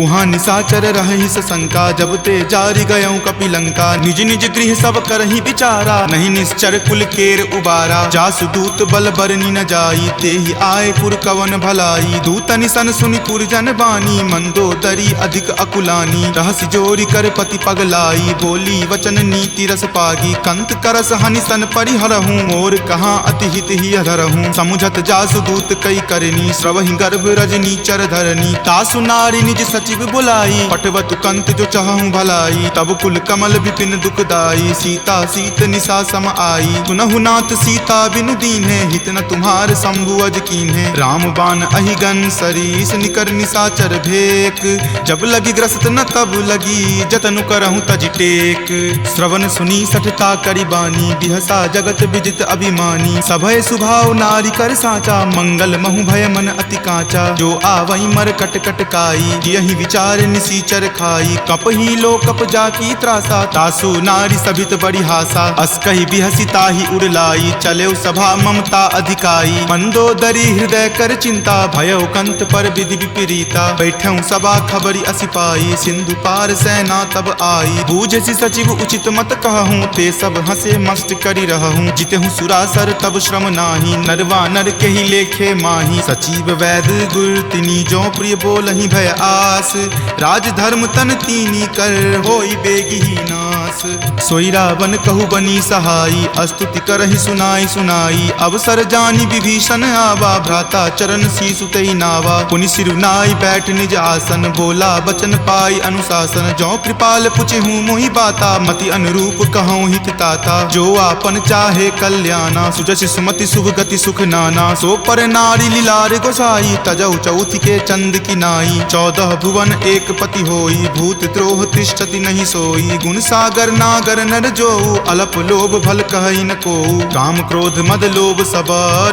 उहाँ निशाचर रही सशंका जब ते जारी गयऊँ कपिलंका। निज निज गृह सब करही विचारा नहीं निश्चर कुल केर उबारा। जासु दूत बल बरनी न जाई तेहि आए पुर कवन भलाई। दूत निसन सुनि पुरजन बानी मंदोदरी अधिक अकुलानी। रहसि जोरी कर पति पगलाई बोली वचन नीति रस पागी। कंत करस हनिसन परिहरहूँ मोर कहाँ अति हित ही अधरहूँ। समुझत जासु दूत कई करनी श्रवहि गर्भ रजनी चर धरनी। तासु नारी निज सचिव बुलाई पटवतु कंत जो चाहूं भलाई। तब कुल कमल विपिन दुखदाई सीता सीत निशा सम आई। सुनहु नाथ सीता बिनु दीन्हे हित न तुम्हार शंभु अज कीन्हे। राम बाण अहिगन सरीस निकर निशाचर भेक। जब लगी ग्रस्त न तब लगी जतनु करहूं तज टेक। श्रवण सुनी सठता करी बानी बिहसा जगत विजित अभिमानी। सभय सुभाव नारी कर साचा मंगल महु भय मन अति काचा। जो आवई मर कट कट काई यही विचार निसीचर खाई। कप ही लो कप जाकी त्रासा तासु नारी सभित बड़ी हासा। अस कही बिहसी ताही उड़लाई चले सभा ममता अधिकाई। मंदोदरी हृदय कर चिंता भयो कंत पर विधि विपरीता। बैठऊ सभा खबरी असिपाई सिंधु पार सेना तब आई। बूझसी सचिव उचित मत कहूँ ते सब हंसे मस्त करी रहूँ। जितहूँ सुरासर तब श्रम नाही नरवा नर के ही लेखे माही। सचिव वैद गुर तिनी जो प्रिय बोलहि भय आस। राज धर्म तन तीनी कर होई बेगी ही नास। सोई रावण कहु बनी सहाई अस्तुति करहि सुनाई सुनाई। अवसर जानी विभीषण आवा भ्राता चरण शीसु तेहि नावा। पुनि सिरुनाई बैठ निज आसन बोला बचन पाई अनुशासन। जो कृपाल पुछहूँ मोहि बाता मति अनुरूप कहूँ हित ताता। जो आपन चाहे कल्याणा सुजस सुमति शुभ गति सुख नाना। सो पर नारी लीलार गोसाई तजौ चौथ के चंद की नाई। 14 भुवन एक पति होई भूत द्रोह तिष्ठति नहीं सोई। गुण सागर नागर नर जो अलप लोभ भल कहई न को। काम क्रोध मद लोभ सब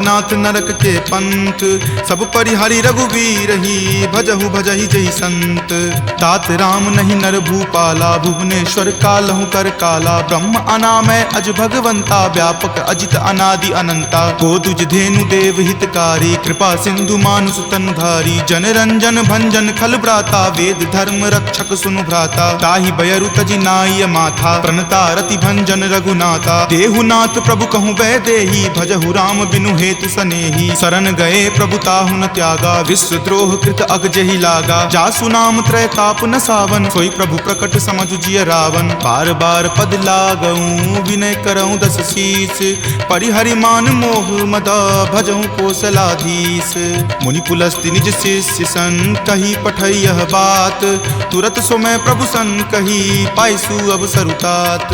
नाथ नरक के पंथ। सब परिहरि रघुवीर ही भजहु भजहि जहि संत। तात राम नहीं नर भूपाला भुवनेश्वर कालहु कर काला। ब्रह्म अनामय अज भगवंता व्यापक अजित अनादि अनंता। गोदुज धेनु देव हितकारी कृपा सिंधु मानुष तनुधारी। जन रंजन भंजन खल भ्राता वेद धर्म रक्षक सुनु भ्राता। ताहि बयरु तजि नाय माथा प्रणता रति भंजन रघुनाथा। देहुनाथ प्रभु कहूँ वै देही भजहु राम बिनु हेतु सनेही। शरण गए प्रभु ताहु न त्यागा विश्व द्रोह कृत अग जेहि लागा। जासु नाम त्रय ताप न सावन सोई प्रभु प्रकट समझु जिय रावण। बार बार पद लागऊं विनय करऊं दस शीस। परिहरि मान मोह मद भजहु कोसलाधीश। मुनि पुलस्ति निज शिष्य सन कही पठई यह बात। तुरत सो मैं प्रभु सन कही पाइसु अवसर तात।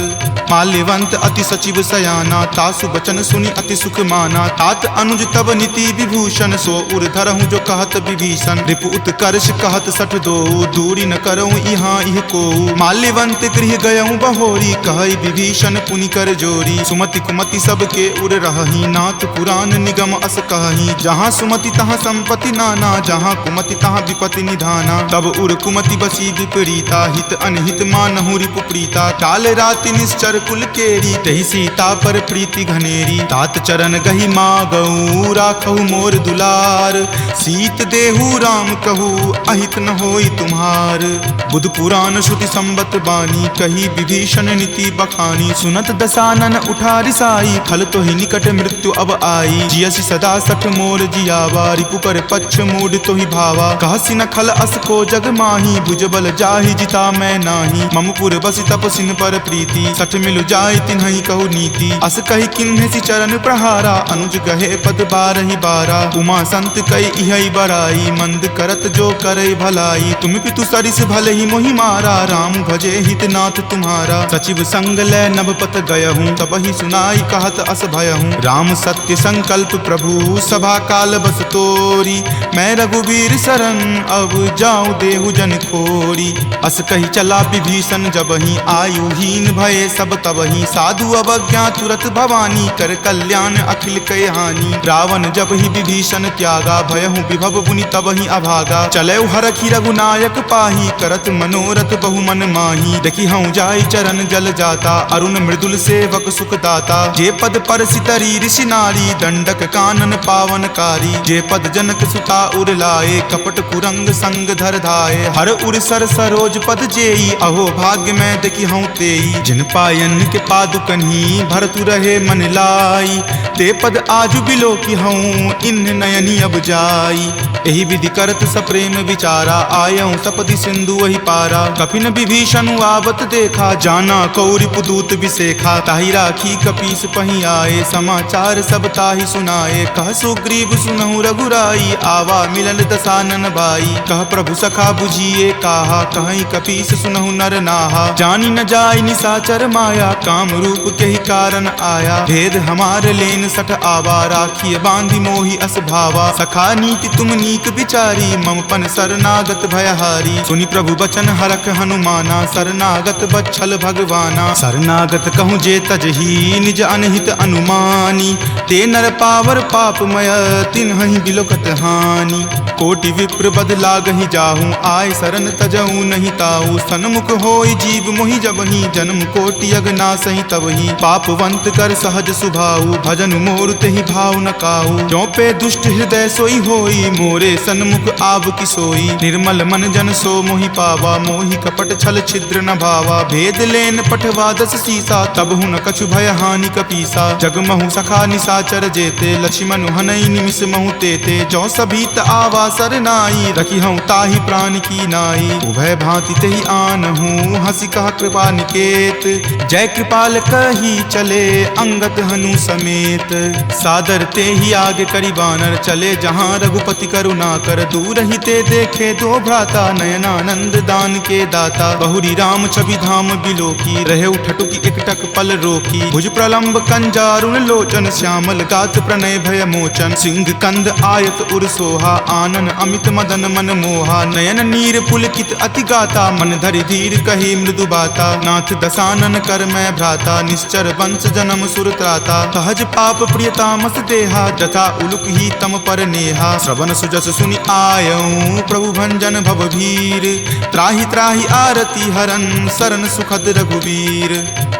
माल्यवंत अति सचिव सयाना तासु बचन सुनि अति सुख माना। तात अनुज तब नीति विभूषण सो उर धरहूँ जो कहत विभीषण। रिपु उत्कर्ष कहत सठ दो दूरी न करऊँ यहाँ इह को। माल्यवंत गृह गयऊँ बहोरी कहई विभीषण पुनि कर जोरी। सुमति कुमति सबके उर रहही नाथ पुराण निगम अस कहही। जहाँ सुमति तहाँ संपत्ति नाना जहाँ कुमति तहाँ विपत्ति निधाना। तब उर कुमति बसी विपरीता हित अनहित मानहु रिपु प्रीता। काल राति निश्चर कुल केरी तहि सीता पर प्रीति घनेरी। तात चरण गहि मागऊ राखहु मोर दुलार। सीत देहु राम कहू अहित न होई तुम्हार। बुध पुराण श्रुति संबत बानी कही विभीषण नीति बखानी। सुनत दसानन उठा रिसाई खल तो ही निकट मृत्यु अब आई। जियसि सदा सठ मोर जियावा रिपु पर पक्ष मूड तो ही भावा। कहसि न खल अस को जग माही भुजबल जाहि जिता मैं नाही। ममपुर बसि तपसिन पर प्रीति सठ मिलु जाय तिन्हि कहु नीति। अस कही किन्हेसि चरण प्रहारा अनुज गहे पद बारहि बारा। उमा संत कई इहै बराई मंद करत जो करई भलाई। तुम पितु सरिस भले ही मोहि मारा राम भजे हित नाथ तुम्हारा। सचिव संग लै नभ पत गयहूँ तब ही सुनाई कहत अस भयहूँ। राम सत्य संकल्प प्रभु सभा काल बस तोरी। मैं रघुवीर शरण अब जाऊँ देहु जन खोरी। अस कही चला विभीषण जबहि आयुहीन भये सब तबहि। साधु अवज्ञा तुरत भवानी कर कल्याण अखिल कय हानि। रावण जब ही विभीषण त्यागा भयहु विभव बुनि तबहि अभागा। चले हरखि रघुनायक पाही करत मनोरथ बहु मन माही। देखि हूँ जाई चरण जल जाता, अरुण मृदुल सेवक सुख दाता। जे पद पर सितरी ऋषि नारी, दंडक कानन पावनकारी। जे पद जनक सुता उर लाए, कपट कुरंग संग धर धाये। हर उर सर सरोज पद जेई, अहो भाग्य में देखी हूँ तेई। जिन पायन के पादुकन्ही, भरतु रहे मन लाई। ते पद आजु बिलो की हूँ, इन नयनी अब जाई। एहि विधि करत सप्रेम विचारा, आयऊँ सपदि सिंधु वही पारा। कपिन विभीषण आवत देखा, जाना कौरि पुदूत विसेखा। ताहि राखी कपीस पही आए, समाचार सब ताहि सुनाए। कह सुग्रीव सुनहु रघुराई, आवा मिलल दसानन भाई। कह प्रभु सखा बुझिए काहा, कहीं कपीस सुनहु नर नाहा। जानी न जाय निसाचर माया, काम रूप के ही कारण आया। भेद हमार लेन सठ आवा, राखिए बांधि मोहि अस भावा। सखा नीति तुम नीक विचारी, मम पन शरणागत भयहारी। सुनि प्रभु बचन हरख हनुमाना, शरणागत बच्छल भगवाना। शरणागत कहूँ जे तजही, निज अनहित अनुमानी। ते नर पावर पापमय, तिन्हहि बिलोकत हानि। कोटि विप्र बद लागहि जाहूँ, आय शरण तजहूँ नहीं ताऊ। सन्मुख होय जीव मोहि जबहि, जन्म कोटि अगनासहि तबहि। पापवंत कर सहज सुभाऊ, भजन मोर तेहि भाव न काऊ। जो पे दुष्ट हृदय सोई होई, मोरे सन्मुख आव की सोई। निर्मल मन जन सो मोहि पावा, मोहि कपट छल छिद्र न भावा। भेद लेन पठवा दस सीसा, तब हुन कछु भय हानि कपीसा। जगमहु सखा निसाचर जेते, लक्ष्मण हनई निमिष महु तेते। जो सभीत आवा सरनाई, रखी हूँ ताहि प्राण की नाई। उभय भांति तेहि आनहूँ, हंसी कहा कृपा निकेत। जय कृपाल कही चले, अंगत हनु समेत। सादर ते ही आगे करी बानर, चले जहाँ रघुपति करुणा कर। दूर ही ते देखे दो भ्राता, नयनानंद दान के दाता। बहुरी राम छवि धाम बिलोकी, रहे उठटुकी एकटक पल रोकी। भुज प्रलंब कंजारुण लोचन, श्यामल गात प्रणय भय मोचन। सिंह कंद आयत उर सोहा, आनन अमित मदन मन मोहा। नयन नीर पुलकित अति गाता, मन धरि धीर कही मृदु बाता। नाथ दसानन कर मैं भ्राता, निश्चर वंश जन्म सुर त्राता। सहज पाप प्रियतामस देहा, जथा उलुक ही तम पर नेहा। श्रवण सुजस सुनि आयऊँ, प्रभु भंजन भवभीर। त्राहि त्राहि आरती हरन, शरण सुखद रघुवीर।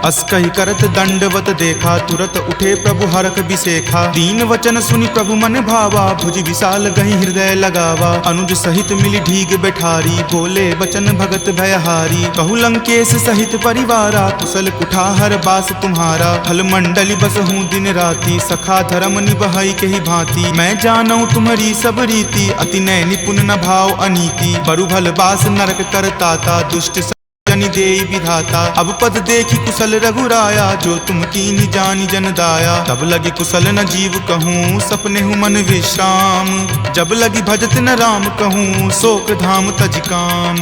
अस कहि करत दंडवत देखा, तुरत उठे प्रभु हरख बिसेखा। दीन वचन सुनि प्रभु मन भावा, भुज विशाल गहि हृदय लगावा। अनुज सहित मिली ढीग बैठारी, बोले वचन भगत भयहारी। कहु लंकेश सहित परिवारा, कुशल कुठार बास तुम्हारा। फल मंडली बस हूँ दिन राति, सखा धर्म निबहई के ही भांति। मैं जानऊँ तुम्हारी सब रीति, अति नय निपुण न भाव अनीति। बरु भल बास नरक करताता, दुष्ट जनि देई विधाता। अब पद देखी कुशल रघुराया, जो तुम कीन्ही जानी जन दाया। तब लगी कुशल न जीव कहूँ, सपने हूँ मन विश्राम। जब लगी भजत न राम कहूँ, शोक धाम तज काम।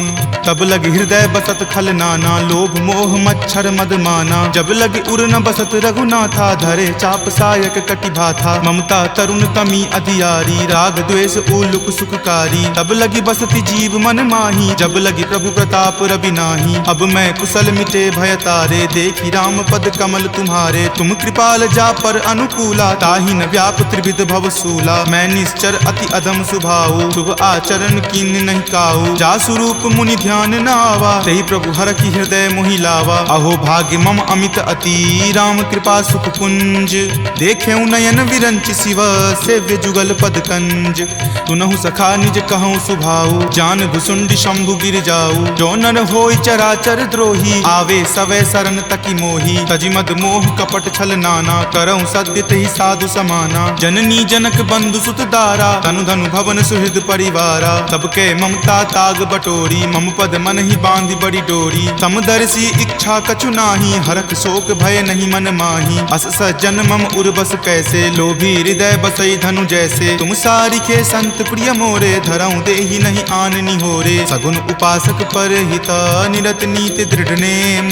तब लगी हृदय बसत खल नाना, लोभ मोह मच्छर मद माना। जब लगी उर न बसत रघुनाथा, धरे चाप सायक कटि भाथा। ममता तरुण तमी अधियारी, राग द्वेष उलुक सुखकारी। तब लगी बसती जीव मन माही, जब लगी प्रभु प्रताप रवि नाही। अब मैं कुशल मिटे भय तारे, देखी राम पद कमल तुम्हारे। तुम कृपाल जा पर अनुकूला, ताहि न व्याप त्रिविध भव सूला। मैं निश्चर अति अधम सुभाऊ, शुभ आचरण कीन नहीं काऊ। जा स्वरूप मुनि ध्यान न आवा, तेहि प्रभु हर की हृदय मोहि लावा। अहो भाग्य मम अमित अति, राम कृपा सुख पुंज। देखे नयन विरंच शिव, सेव्य जुगल पद कंज। तुनहु सखा निज कहूँ सुभाऊ, जान भुसुंडी शंभु गिर जाऊ। जो नर होय चराचर द्रोही, आवे सवै शरण तकी मोही। तजि मद मोह कपट छल नाना, करऊँ सद्य तेहि साधु समाना। जननी जनक बंधु सुत दारा, तनु धनु भवन सुहृद परिवारा। सबके ममता ताग बटोरी, मम पद मन ही बांधि बड़ी डोरी। समदर्शी इच्छा कछु नाही, हरख शोक भय नहीं मन माही। अस सज्जन मम उर्वस कैसे, लोभी हृदय बसई धनु जैसे। तुम सारिखे संत प्रिय मोरे, धरऊँ देहि नहीं आन निहोरे। सगुन उपासक पर हिता, निरत नीति दृढ़ नेम।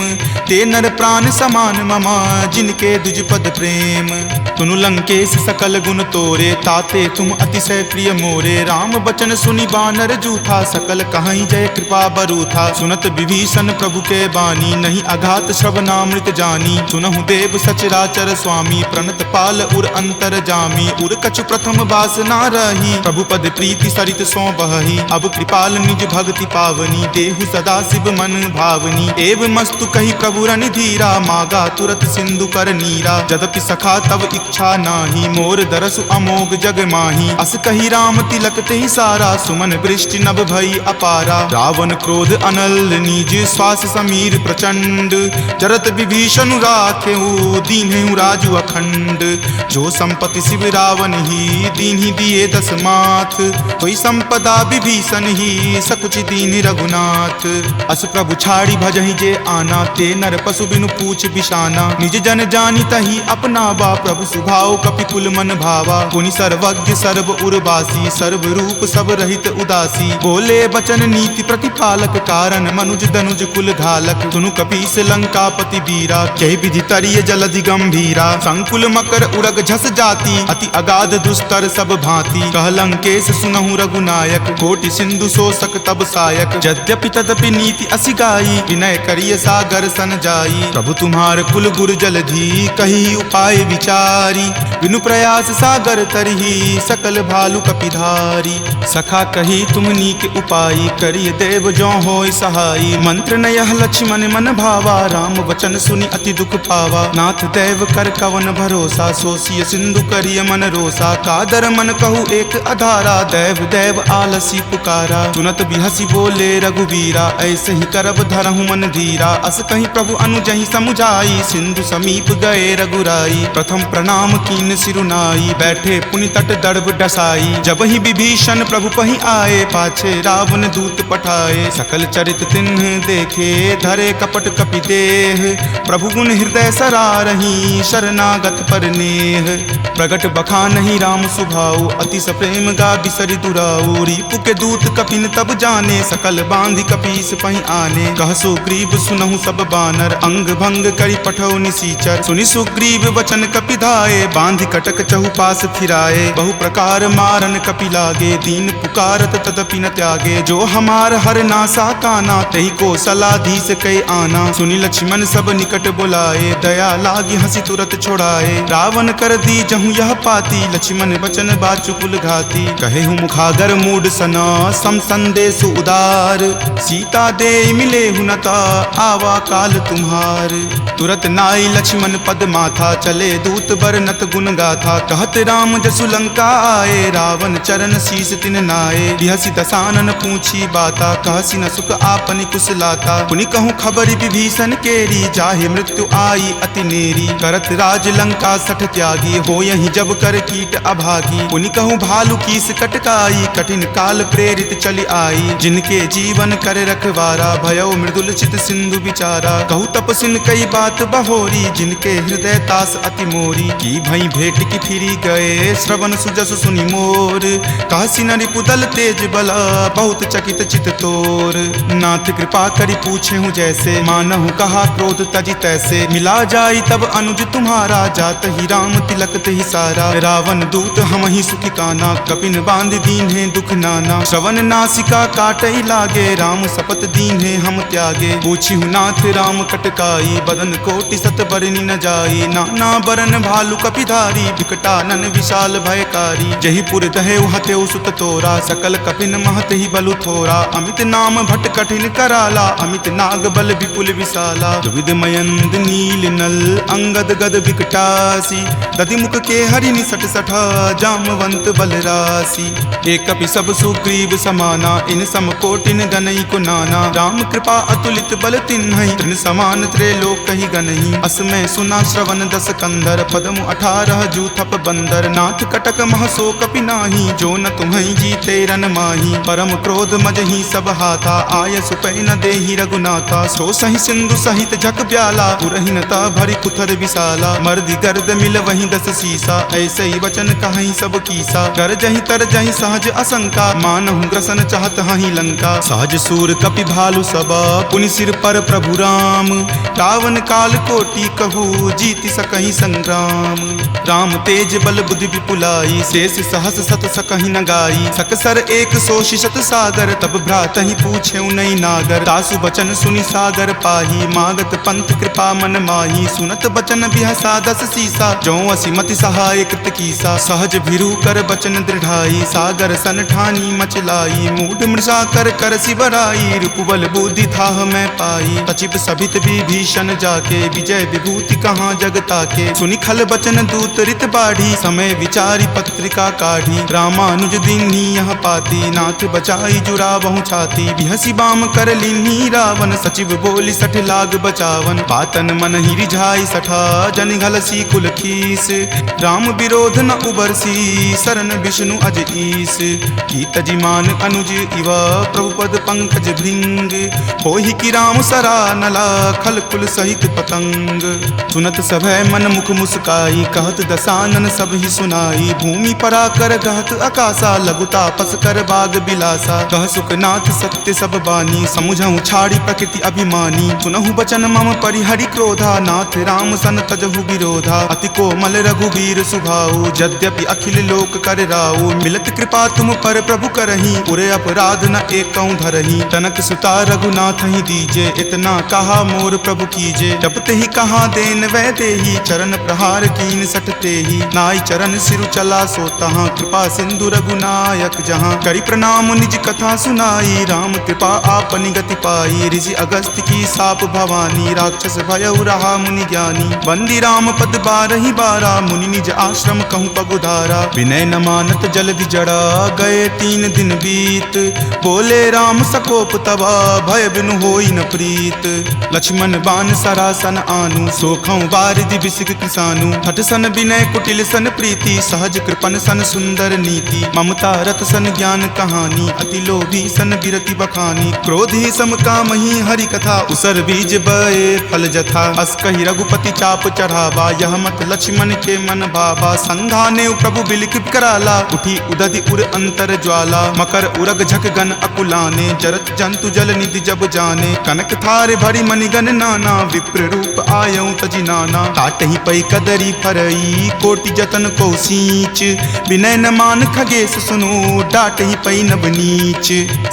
ते नर प्राण समान ममा, जिनके दुज पद प्रेम। तुनु लंकेश सकल गुण तोरे, ताते तुम अतिशय प्रिय मोरे। राम बचन सुनि बानर जूथा, सकल कहीं जय कृपा बरूथा। सुनत विभीषण प्रभु के बानी, नहीं अघात श्रवणामृत जानी। सुनहु देव सचराचर स्वामी, प्रणत पाल उर अंतर जामी। उर कछु प्रथम बास ना रही, प्रभु पद प्रीति सरित सो बहही। अब कृपाल निज भक्ति पावनी, देहु सदा शिव मन भावनी। एव मस्तु कही प्रभु रन धीरा, मागा तुरत सिंधु कर नीरा। जदपि सखा तब इच्छा नाही, मोर दरसु अमोघ जग माही। अस कही राम तिलक ते सारा, सुमन वृष्टि नभ भई अपारा। रावण क्रोध अनल निज, श्वास समीर प्रचंड। जरत विभीषण राखेऊ, दीन्हु राजु अखंड। जो संपत्ति शिव रावण ही, दीन्हि दिए दस माथ। कोई संपदा विभीषण ही, सकुच दीन रघुनाथ। अस प्रभु छाड़ी भजहि जे आना, ते नर पशु बिनु पूछ बिशाना। निज जन जानी तही अपना बा, प्रभु सुभाव कपि कुल मन भावा। पुनि सर्वज्ञ सर्व उर्वासी, सर्व रूप सब रहित उदासी। बोले बचन नीति प्रतिपालक, कारण मनुज दनुज कुल घालक। सुनु कपीस लंकापति बीरा, कहि विधि तरिय जलधि गंभीरा। संकुल मकर उरग झस जाति, अति अगाध दुस्तर सब भांति। कह लंकेश सुनहु रघुनायक, कोटि सिंधु शोषक तब सायक। यद्यपि तदपि नीति असि गाई, विनय करिय सागर सन जाई। प्रभु तुम्हार कुल गुर जलधि, कही उपाय विचारी। बिनु प्रयास सागर तरही, सकल भालु कपिधारी। सखा कही तुम नीक उपाय, करिय देव जो होय सहाई। मंत्र नयह लक्ष्मण मन भावा, राम वचन सुनि अति दुख पावा। नाथ देव कर कवन भरोसा, सोसिय सिंधु करिय मन रोसा। कादर मन कहु एक अधारा, देव देव आलसी पुकारा। सुनत बिहसी बोले रघुवीरा, ऐसे ही करब धरहु मन धीरा। अस कहीं प्रभु अनुजहि समुझाई, सिंधु समीप गए रघुराई। प्रथम प्रणाम कीन सिरुनाई, बैठे पुनि तट दर्भ डसाई। जब ही विभीषण प्रभु पहि आए, पाछे रावण दूत पठाए। सकल चरित तिन्ह देखे, धरे कपट कपि देह। प्रभु गुण हृदय सरारही, शरणागत पर नेह। प्रगट बखानहि राम सुभाऊ, अति सप्रेम गा बिसरि दुराऊ। रिपु के दूत कपिन तब जाने, सकल बांधि कपीस पहि आने। कह सुग्रीव सुनहु सब बानर, अंग भंग करि पठौ निसीचर। सुनि सुग्रीव वचन कपि धाये, बांधि कटक चहुपास फिराए। बहु प्रकार मारन कपि लागे, दीन पुकारत तदपि न त्यागे। जो हमार हर नासा काना, तहि को सलाधीस कई आना। सुनि लक्ष्मण सब निकट बुलाए, दया लागी हंसी तुरत छोड़ाए। रावण कर दी जहु यह पाती, लक्ष्मण बचन बाचु कुल घाती। कहे हूँ मुखागर मूड सना, सम संदेश उदार। सीता दे मिले हुनता, आवा काल तुम्हार। तुरत नाई लक्ष्मण पद माथा, चले दूत बरनत गुण गाथा। कहत राम जसु लंका आए, रावण चरण शीस तिन नाये। बिहसी दसानन पूछी बाता, कहसी न सुख आपनि कुशलाता। पुनि कहूँ खबरि विभीषण केरी, जाहे मृत्यु आई अति नेरी। करत राज लंका सठ त्यागी, हो यही जब कर कीट अभागी। पुनि कहूँ भालू कीस कटकाई, कठिन काल प्रेरित चली आई। जिनके जीवन कर रखवारा, भयो मृदुल चित सिंधु विचारा। कहूँ तपसिन कई बात बहोरी, जिनके हृदय तास अति मोरी। की भई भेंट की फिरी गए, श्रवण सुजस सुनि मोर। कहसी न रिपुदल तेज बला, बहुत चकित चित तोर। नाथ कृपा करि पूछे हूँ जैसे, मानहु कहा क्रोध तजी तैसे। मिला जाई तब अनुज तुम्हारा, जात ही राम तिलक तेहि सारा। रावण दूत हम ही सुखी काना, कपिन बांध दीन है दुख नाना। श्रवण नासिका काटई लागे, राम शपथ दीन है हम त्यागे। पूछी हूँ नाथ राम कटकाई, बदन कोटि सत बरनी न जाई। नाना बरन भालु कपिधारी, विकटानन विशाल भयकारी। जही पुर दहेउ हतेउ सुत तोरा, सकल कपिन महत ही बलु थोरा। अमित नाम भट कठिन कराला, अमित नाग बल विपुल विशाला। द्विविध मयंद नील नल, अंगद गद विकटासी। दधि मुख के हरि निसट सठा, जामवंत बलरासी। एक कपि सब सुग्रीव समाना, इन सम कोटिन गनई को नाना। राम कृपा अतुलित बल तिन्हई, तृण समान त्रैलोक कहि गनहि। असमय सुना श्रवण दस कंधर, पदमु 18 जूथप बंदर। नाथ कटक महसो कपि नाही, जो न तुम्हई जीते रन माही। परम क्रोध मजहि सब हाथा, आय सुपै न देहि रघुनाथा। सो सहि सिंधु सहित झक ब्याला, पुरहिनता भरि कुथर विशाला। मर्दि गर्द मिल वहीं दस सीसा, ऐसे ही वचन कहीं सब कीसा। कर जहि तर जहि सहज असंका, मानहु ग्रसन चाहत हहि लंका। सहज सूर कपि भालु सबा, पुनि सिर पर प्रभु राम। रावण काल कोटि कहू, जीति सकहि संग्राम। राम तेज बल बुद्धि विपुलाई, शेष सहस सत सकहि न गाई। सकसर एक सोषि शत सागर, तब भ्रातहि पूछे नई नागर। तासु बचन सुनि सागर पाही, मागत पंथ कृपा मन माही। सुनत बचन बिहसा दस सीसा, जो असिमति सहाय कृत कीसा। सहज भिरू कर बचन दृढ़ाई, सागर सन ठानी मचलाई। मूढ़ मृषा कर कर सिबराई, रिपुबल बुद्धि थाह मैं पाई। सचिव सभित विभीषण जाके विजय विभूति कहाँ जगता के। सुनि खल बचन दूत रित बाढ़ी समय विचारी पत्रिका काढ़ी। रामानुज दीन्ही यह पाती नाथ बचाई जुड़ा बहु छाती। बिहसी बाम कर लीन्ही रावण सचिव बोली सठ लाग बचावन। बातन मन ही रिझाई सठा जन घलसी कुल खीस। राम विरोध न उबरसी शरण विष्णु अज ईस। कीत जिमान अनुज इवा प्रभुपद पंकज भृंग। होहि की राम सरा नला खल कुल सहित पतंग। सुनत सभय मन मुख मुस्काई कहत दसानन सब ही सुनाई। भूमि परा कर कहत आकाशा लघु तापस कर बाग बिलासा। कह सुखनाथ सत्य सब बानी समुझहु छाड़ी प्रकृति अभिमानी। सुनहु बचन मम परिहरि क्रोधा नाथ राम सन तजहु विरोधा। अति कोमल रघुवीर सुभाऊ यद्यपि अखिल लोक कर राऊ। मिलत कृपा तुम पर प्रभु करही उरे अपराध न एकऊं धरही। तनक सुता रघुनाथ ही दीजे इतना कहा मोर प्रभु कीजे। जपते ही कहा देन वै देही चरण प्रहार कीन सटते ही। नाई चरण सिरु चला सो तहाँ कृपा सिंधु रघुनायक जहाँ। करी प्रणाम निज कथा सुनाई राम कृपा आपनि गति पाई। ऋषि अगस्त्य की साप भवानी राक्षस भयउ रहा मुनि ज्ञानी। बंदी राम पद बारहि बारा मुनि निज आश्रम कहूँ पगुधारा। विनय न मानत जल्दि जड़ा गए 3 दिन बीत। बोले राम सकोप तबा भय बिनु होई न प्रीत। लक्ष्मण बान सरासन आनु सोखऊं बारिधि बिसिक किसानु। हठ सन विनय कुटिल सन प्रीति सहज कृपन सन सुंदर नीति। ममता रत सन ज्ञान कहानी अति लोभी सन बिरति बखानी। क्रोधी सम कामहि हरि कथा उसर बीज बए फल जथा। अस कहि रघुपति चाप चढ़ावा यह मत लक्ष्मण के मन भावा। संघाने प्रभु बिलिक कराला उठी उदधि उर अंतर ज्वाला। मकर उरग झक गन अकुलाने जरत जंतु जल निधि जब जाने। कनक थार भरी मणिगन नाना विप्र रूप आयऊ तजि नाना। तात ही पई कदरी फरई कोटि जतन को सींच। विनय न मान खगेश सुनो डाट ही पई नब नीच।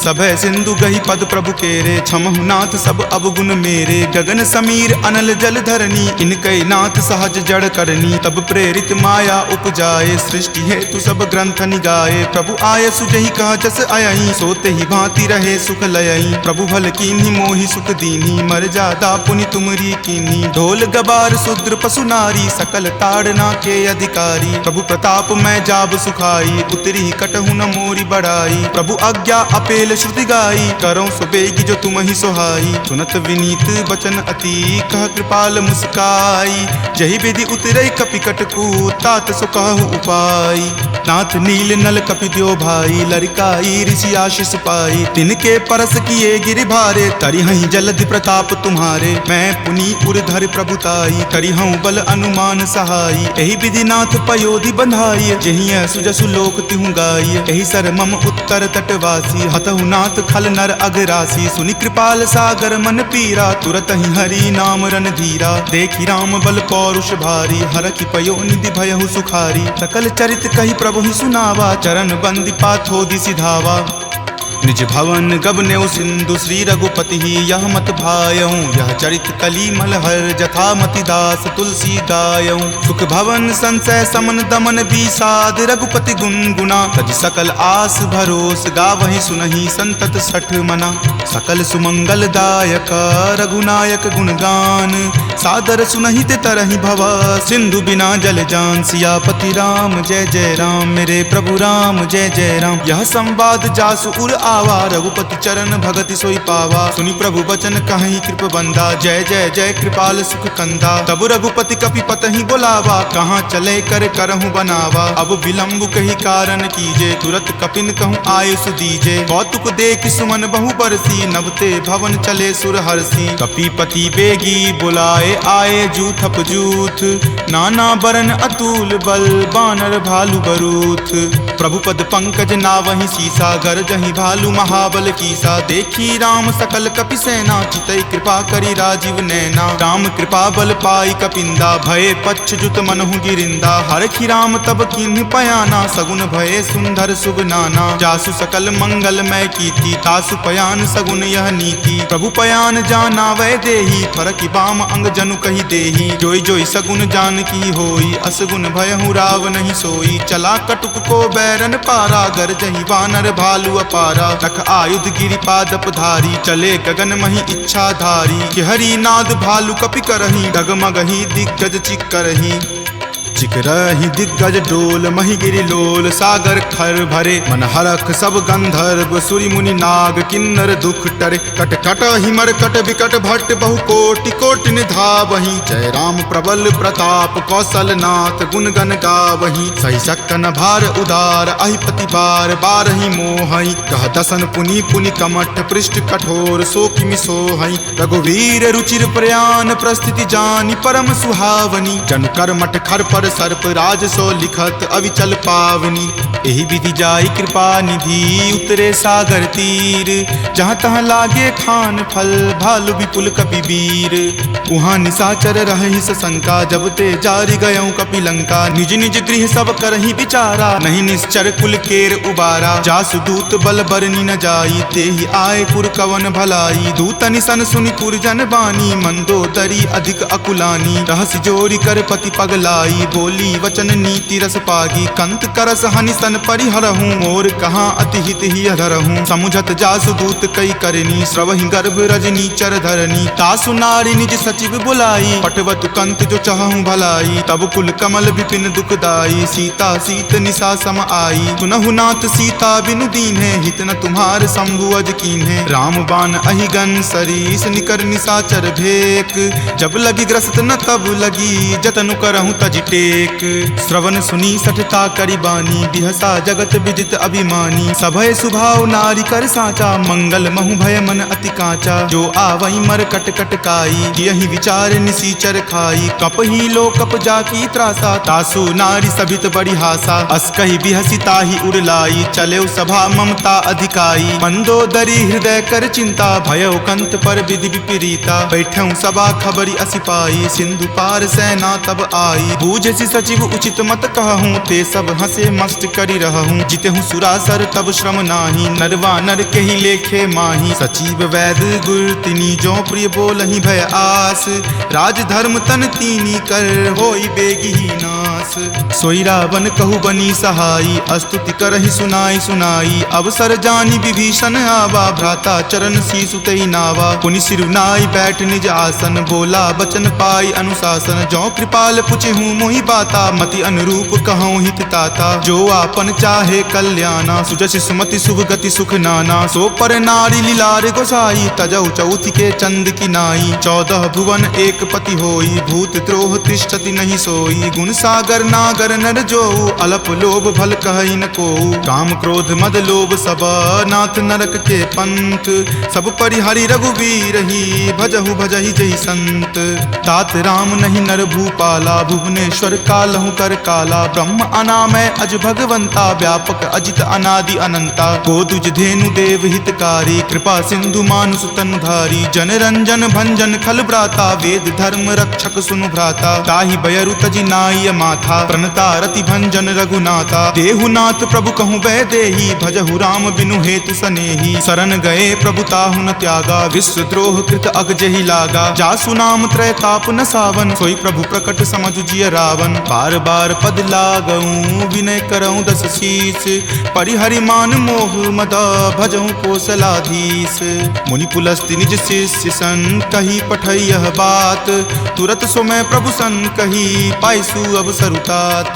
सभय सिंधु गही पद प्रभु केरे छमहु नाथ सब अवगुण मेरे। गगन समीर अनल जल धरनी इनकै नाथ सहज जड़ करनी। तब प्रेरित माया उपजाए सृष्टि हेतु सब ग्रंथ निगाए। प्रभु आय सुजहि कह जस अयहि सोते ही भांति रहे सुख लयहि। प्रभु भल कीन्ही मोहि सुख दीन्ही मर्यादा पुनि तुमरी कीन्ही। ढोल गबार शूद्र पशु नारी सकल ताड़ना के अधिकारी। प्रभु प्रताप मैं जाब सुखाई उतरी कटहु न मोरी बढ़ाई। प्रभु आज्ञा अपेल श्रुति गाई करऊं सुबेगी जो तुम ही सोहाई। सुनत विनीत बचन अति कह कृपाल मुस्काई। जहि विधि उतरई कपि कटकू तात सो कहु उपाय। नाथ नील नल कपि द्यो भाई लरिकाई ऋषि आशीष पाई। तिनके परस किए गिरि भारे तरिहहि जलधि प्रताप तुम्हारे। मैं पुनि उर्धर प्रभुताई करिहऊं बल अनुमान सहाई। एहि विधि नाथ पयोधि बंधाई जहिं सुजसु लोक तिहु गाई। एहि सर मम उत्तर तटवासी हतहु नाथ खल नर अघरासी। सुनि कृपाल सागर मन पीरा तुरत ही हरि नाम रन धीरा। देखि राम बल पौरुष भारी हरखि पयो निधि भयहु सुखारी। सकल चरित कहि प्रभु ही सुनावा चरण बंदी पाथोधि सिधावा। निज भवन गबनेउ सिंधु श्री रघुपति ही यह मत भायऊं। यह चरित कली मलहर जथा मति दास तुलसी गायऊं। सुख भवन संशय समन दमन विषाद रघुपति गुनगुना। तज सकल आस भरोस गावहि सुनहि संतत सठ मना। सकल सुमंगल दायक रघुनायक गुणगान सादर सुनहि ते तरहि भवा। सिंधु बिना जल जान सियापति राम जय जय राम। मेरे प्रभु राम जय जय राम। यह संवाद जासु उर आवा रघुपति चरण भगति सोई पावा। सुनि प्रभु बचन कहीं कृप बंदा जय जय जय कृपाल सुख कंदा। तब रघुपति कपि पतहि बोलावा कहाँ चले कर करहु बनावा। अब विलंब कही कारण कीजे तुरत कपिन कहूँ आयुष दीजे। कौतुक देख सुमन बहु बरसी नबते भवन चले सुर हरसी। कपिपति बेगी बुलाए आए जूथप जूथ। नाना बरन अतुल बल बानर भालु बरूथ। प्रभु पद पंकज नावहि सीसा गरजहि भालु महाबल कीसा। देखी राम सकल कपि सेना चितई कृपा करी राजीव नैना। राम कृपा बल पाई कपिंदा भये पच्छ जुत मनहु गिरिंदा। हरखि राम तब किन्ह पयाना सगुन भये सुंदर शुभ नाना। जासु सकल मंगलमय कीर्ति तासु पयान सगुन यह नीति। प्रभु पयान जाना वै देही फरकि बाम अंग जन जनु कही देही। जोई जोई सगुन जानकी होई, असगुन भयहु राव नहीं सोई। चला कटुक को बैरन पारा, गरजहि वानर भालू अपारा। तख आयुध गिरि पादप धारी, चले गगन मही इच्छा धारी। कि हरि नाद भालू कपि करही, डगमगहि दिग्गज चिक्करही। चिकरहि दिग्गज डोल, मही गिरि लोल। सागर खर भरे मन हरख, सब गंधर्व सुरि मुनि नाग किन्नर दुख टरे। कट कट हिमर कट विकट भट्ट, बहु कोटि कोटि निधावहि। जय राम प्रबल प्रताप, कौशल नाथ गुण गण गावहि। सही सकन भार उदार, अहिपति बार बारहि मोहहि। कह दसन पुनि पुनि कमठ, पृष्ठ कठोर सो किमि सोहहि। रघुवीर रुचिर प्रयान, प्रस्थिति जानि परम सुहावनी। जनु कर मठ खर पर सर्प, राज सो लिखत अविचल पावनी। एहि विधि जाई कृपा निधि, उतरे सागर तीर। जहाँ तहाँ लागे खान फल, भालु विपुल कपि वीर। उहाँ निशाचर रहहि सशंका, जब ते जारि गयऊँ कपि लंका। निज निज गृह सब करहि विचारा, नहीं निश्चर कुल केर उबारा। जासु दूत बल बरनी न जाई, तेहि आए पुर कवन भलाई। दूतनि सन सुनि पुर जन बानी, मंदोदरी अधिक अकुलानी। रहसि जोरी कर पति पगलाई, बोली वचन नीति रस पागी। कंत करस हनि सन परिहरहूँ, मोर कहाँ अति हित ही अधरहूँ। समुझत जासु दूत कई करनी, स्रवहि गर्भ रजनी चर धरनी। तासु नारी निज सचिव बुलाई, पटवतु कंत जो चहूँ भलाई। तब कुल कमल विपिन दुखदाई, सीता सीत निशा सम आई। सुनहु नाथ सीता बिनु दीन्हे, हित न तुम्हार शंभु अज कीन्हे। राम बाण अहिगन सरीस, निकर निशाचर भेक। जब लगी ग्रस्त न तब लगी, जतनु करहूँ तज टेक। श्रवण सुनी सठता करि बानी, बिहसा जगत विदित अभिमानी। सभय सुभाव नारी कर साचा, मंगल महु भय मन अति काचा। जो आवई मर कट कट काई, यही विचार निसीचर खाई। कपहि लो कप जाकी त्रासा, तासु नारी सभित बड़ी हासा। अस कहि बिहसी ताहि उड़लाई, चले सभा ममता अधिकाई। मंदोदरी हृदय कर चिंता, भयउ कंत पर विधि विपरीता। बैठऊँ सभा खबरी असि पाई, सिंधु पार सेना तब आई। बूझसि सचिव उचित मत कहूँ, ते सब हंसे मस्त करि रहूँ। जितहूँ सुरासर तब श्रम नाही, नरवा नर के ही लेखे माही। सचिव वैद गुर तिनी, जो प्रिय बोलहि भय आस। राज धर्म तन तीनी कर, होई बेगी ही नास। सोई रावण कहु बनी सहाई, स्तुति करहि सुनाई सुनाई। अवसर जानी विभीषण आवा, भ्राता चरण शीसु तहि नावा। पुनि सिरुनाई बैठ निज आसन, बोला बचन पाई अनुशासन। जो कृपाल पुछहूँ मोहि बाता, मति अनुरूप कहूँ हित ताता। जो आपन चाहे कल्याणा, सुजस सुमति शुभ गति सुख नाना। सो पर नारी लीलार गोसाई, तजौ चौथि के चंद की नाई। 14 भुवन एक पति होई, भूत द्रोह तिष्ठति नहीं सोई। गुण सागर नागर नर जो, अलप लोभ भल कहहि न को। काम क्रोध मद लोभ सब, नाथ नरक के पंथ। सब परिहरि रघुवीर ही, भजहु भजहि जहि संत। तात राम नहीं नर भूपाला, भुवनेश्वर कालहु कर काला। ब्रह्म अनामय अज भगवंता, व्यापक अजित अनादि अनंता। गोदुज धेनु देव हितकारी, कृपा सिंधु मानुष तनुधारी। जन रंजन भंजन खल भ्राता, वेद धर्म रक्षक सुनु भ्राता। ताहि बयरु तजि नाई माथा, प्रणता रति भंजन रघुनाथा। देहुनाथ प्रभु कहूँ वै देही, भजहु राम बिनु हेतु सनेही। शरण गए प्रभु ताहु न त्यागा, विश्व द्रोह कृत अग जहि लागा। जासु नाम त्रय ताप न सावन, सोई प्रभु प्रकट समझु जिय रावण। बार बार पद लागऊँ, विनय करऊँ दस शीस। परिहरि मान मोह मद, भजऊँ कौशलाधीश। मुनि पुलस्ति निज शिष्य सन, कही पठई यह बात। तुरत सो मैं प्रभु सन कही, पाइसु अवसर तात।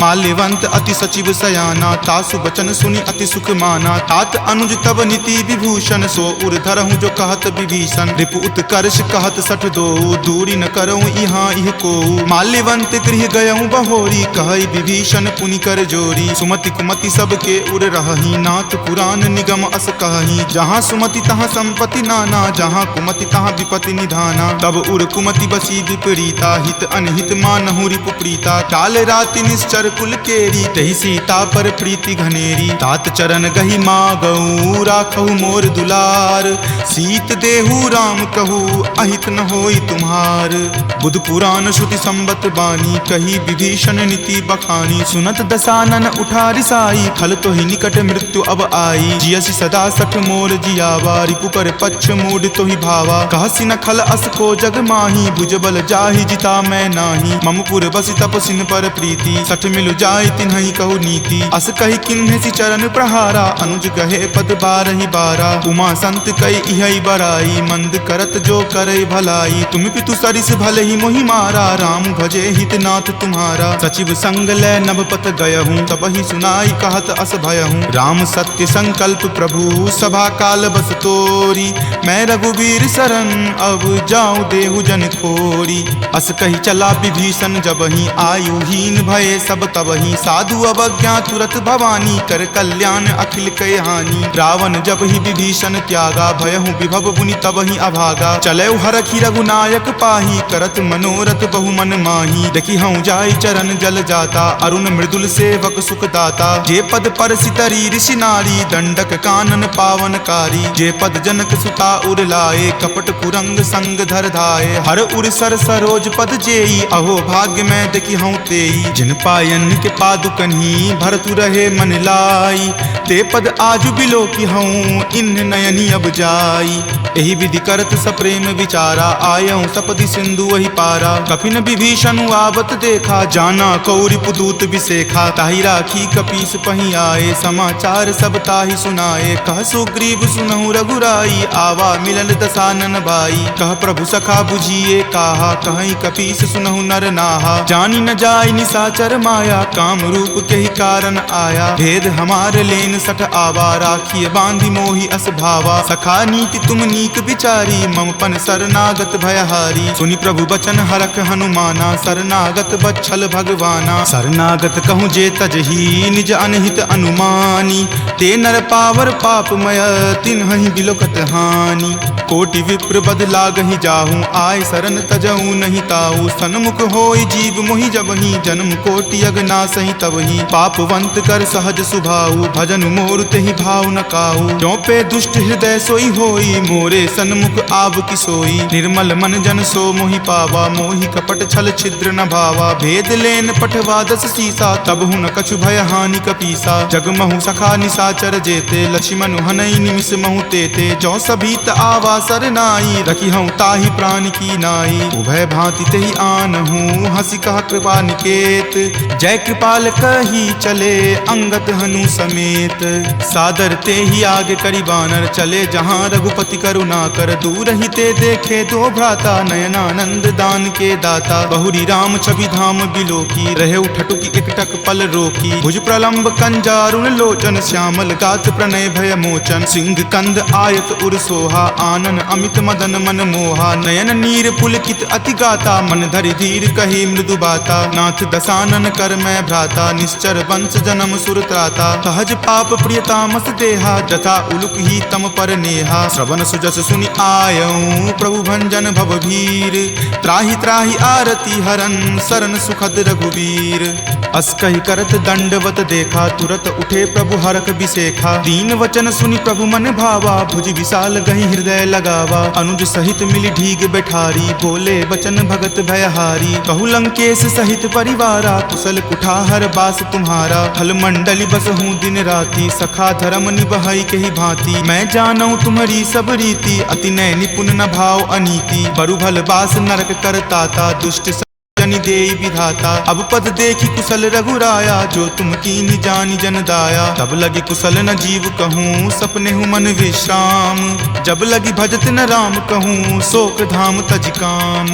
माल्यवंत अति सचिव सयाना, तासु बचन सुनि अति सुख माना। तात अनुज तब नीति विभूषण, सो उर धरहूँ जो कहत विभीषण। रिपु उत्कर्ष कहत सठ दो, दूरी न करऊँ यहाँ इह को। माल्यवंत गृह गयऊँ बहोरी, कहई विभीषण पुनि कर जोरी। सुमति कुमति सबके उर रहही, नाथ पुराण निगम अस कहही। जहाँ सुमति तहाँ संपत्ति नाना, जहाँ कुमति तहाँ विपत्ति निधाना। तब उर कुमति बसी विपरीता, हित अनहित मानहु रिपु प्रीता। काल राति निश्चर कुल केरी, तहि सीता पर प्रीति घनेरी। तात चरण गहि मागऊँ, राखहु मोर दुलार। सीत देहु राम कहू, अहित न होई तुम्हार। बुध पुराण श्रुति संबत बानी, कही विभीषण नीति बखानी। सुनत दसानन उठा रिसाई, खल तो ही निकट मृत्यु अब आई। जियसि सदा सठ मोर जियावा, रिपु कर पक्ष मूड तो ही भावा। कहसी न खल अस को जग माही, भुज बल जाहि जिता मैं नाही। मम पुर बसि तपसिन पर प्रीति, सठ मिलु जाय तिन्हि कहु नीति। अस कहि किन्हि चरण प्रहारा, अनुज गहे पद बारहि बारा। उमा संत कई इहै बराई, मंद करत जो करे भलाई। तुम पितु सरिस भले ही मोहि मारा, राम भजे हित नाथ तुम्हारा। सचिव संग लै नभ पत गयहूँ, तब ही सुनाई कहत अस भयहूँ। राम सत्य संकल्प प्रभु, सभा काल बस तोरी। मैं रघुवीर शरण, अब जाऊँ देहु जन खोरी। अस कही चला विभीषण जबहि, आयुहीन भये सब तबहि। साधु अवज्ञा तुरत भवानी, कर कल्याण अखिल कय हानि। रावण जब ही विभीषण त्यागा, भयहु विभव पुनि तबहि अभागा। चलै हरखि रघुनायक पाही, करत मनोरथ बहु मन माही। देखि हूँ जाय चरण जल जाता, अरुण मृदुल सेवक सुख दाता। जे पद पर सितरी ऋषि नारी, दंडक कानन पावनकारी। जे पद जनक सुता उर लाए, कपट कुरंग संग धर धाये। हर उर सर सरोज पद जेई, अहो भाग्य मैं देखि हूँ तेई। जिन पायन के पादुकन्ही, भरतु रहे मन लाई। ते पद आजु बिलो की हूँ, इन नयनी अब जाई। एहि विधि करत सप्रेम विचारा, आयऊँ सपदि सिंधु वही पारा। कपिन विभीषण आवत देखा, जाना कौरि पुदूत विसेखा। ताहि राखी कपीस पही आए, समाचार सब ताहि सुनाए। कह सुग्रीव सुनहु रघुराई, आवा मिलल दसानन भाई। कह प्रभु सखा बुझिए काहा, कहीं कपीस सुनहु नर नाहा। जानी न जाय निसाचर माया, काम रूप के ही कारण आया। भेद हमार लेन सठ आवा, राखिय बांधि मोहि अस भावा। सखा नीति तुम नीक विचारी, मम पन शरणागत भयहारी। सुनि प्रभु बचन हरख हनुमाना, शरणागत बच्छल भगवाना। शरणागत कहूँ जे तजही, निज अनहित अनुमानी। ते नर पावर पापमय, तिन्हि बिलोकत हानि। कोटि विप्र बद लागहि जाहूँ, आय शरण तजहूँ नहीं ताऊ। सन्मुख होय जीव मोहि जबहि, जन्म कोटि अगनासहि तबहि। पापवंत कर सहज सुभाऊ, भजन मोर तेहि भाव न काऊ। जो पे दुष्ट हृदय सोई होई, मोरे सन्मुख आव की सोई। निर्मल मन जन सो मोहि पावा, मोहि कपट छल छिद्र न भावा। भेद लेन पठवा दस सीसा, तब हूँ न कछु भय हानि कपीसा। जगमहु सखा निसाचर जेते, लक्ष्मण हनई निमिष महु तेते। जो सभीत आवा सरनाई, रखी हूँ ताहि प्राण की नाई। उभय भांति तेहि आनहूँ, हंसी कहा कृपा निकेत। जय कृपाल कही चले, अंगत हनु समेत। सादर ते ही आगे करी बानर, चले जहाँ रघुपति करुणा कर। दूर ही ते देखे दो भ्राता, नयनानंद दान के दाता। बहुरी राम छवि धाम बिलो की, रहे उठटुकी एकटक पल रोकी। भुज प्रलंब कंजारुण लोचन, श्यामल गात प्रणय भय मोचन। सिंह कंद आयत उर सोहा, आनन अमित मदन मन मोहा। नयन नीर पुलकित अति गाता, मन धरि धीर कही मृदु बाता। नाथ दसानन कर मैं भ्राता, निश्चर वंश जन्म सुर त्राता। सहज पाप प्रियतामस देहा, जथा उलुक ही तम पर नेहा। श्रवण सुजस सुनि आयऊँ, प्रभु भंजन भवभीर। त्राहि त्राहि आरती हरन, शरण सुखद रघुवीर। अस कहि करत दंडवत देखा, तुरत उठे प्रभु हरख बिसेखा। दीन वचन सुनि प्रभु मन भावा, भुज विशाल गहि हृदय लगावा। अनुज सहित मिली ढीग बैठारी, बोले बचन भगत भयहारी। कहु लंकेश सहित परिवारा, कुशल कुठार बास तुम्हारा। फल मंडली बस हूँ दिन राति, सखा धर्म निबहई के ही भांति। मैं जानऊ तुम्हारी सब रीति, अति नय निपुण न भाव अनीति। बरु भल बास नरक करताता, दुष्ट जनि देई विधाता। अब पद देखी कुशल रघुराया, जो तुम कीनि जानि जन दाया। तब लगी कुशल न जीव कहूँ, सपने हूँ मन विश्राम। जब लगी भजत न राम कहूँ, शोक धाम तज काम।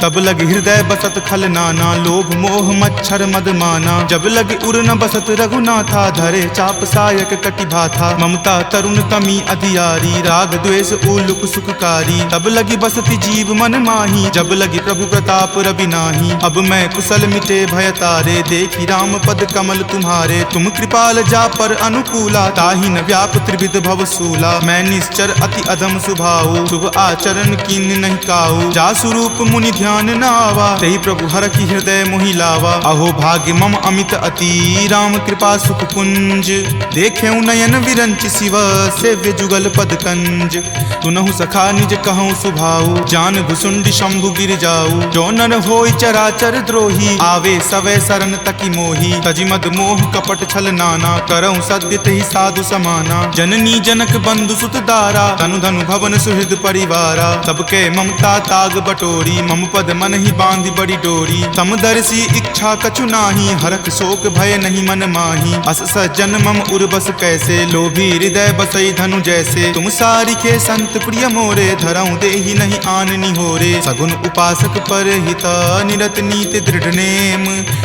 तब लगी हृदय बसत खल नाना, लोभ मोह मच्छर मद माना। जब लगी उर न बसत रघुनाथा, धरे चाप सायक कटि भाथा। ममता तरुण तमी अधियारी, राग द्वेष उलुक सुखकारी। तब लगी बसति जीव मन माही, जब लगी प्रभु प्रताप रवि नाही। अब मैं कुशल मिटे भय तारे, देखी राम पद कमल तुम्हारे। तुम कृपाल जा पर अनुकूला, ताहि न व्याप त्रिविध भव सूला। मैं निश्चर अति अधम सुभाऊ, शुभ आचरण कीन नहीं काऊ। जा स्वरूप मुनि ध्यान न आवा, तेहि प्रभु हरखि हृदय मोहि लावा। अहो भाग्य मम अमित अति, राम कृपा सुख पुंज। देखे नयन विरंच शिव, सेव्य जुगल पद कंज। तुनहु सखा निज कहूँ सुभाऊ, जान भुसुंड शंभु गिर जाऊ। जो नर होय चरा चराचर द्रोही, आवे सवै सरन तकी मोही। तजि मद मोह कपट छल नाना, करऊं सत्य तेहि साधु समाना। जननी जनक बंधु सुत दारा, तनु धनु भवन सुहृद परिवारा। सबके ममता ताग बटोरी, मम पद मन ही बांधि बड़ी डोरी। समदर्शी इच्छा कछु नाही, हरख शोक भय नहीं मन माही। अस सज्जन मम उर्बस कैसे, लोभी हृदय बसई धनु जैसे। तुम सारिखे संत प्रिय मोरे, धरऊं देहि नहीं आन निहोरे। सगुन उपासक पर हिता, निरत नीति दृढ़ नेम।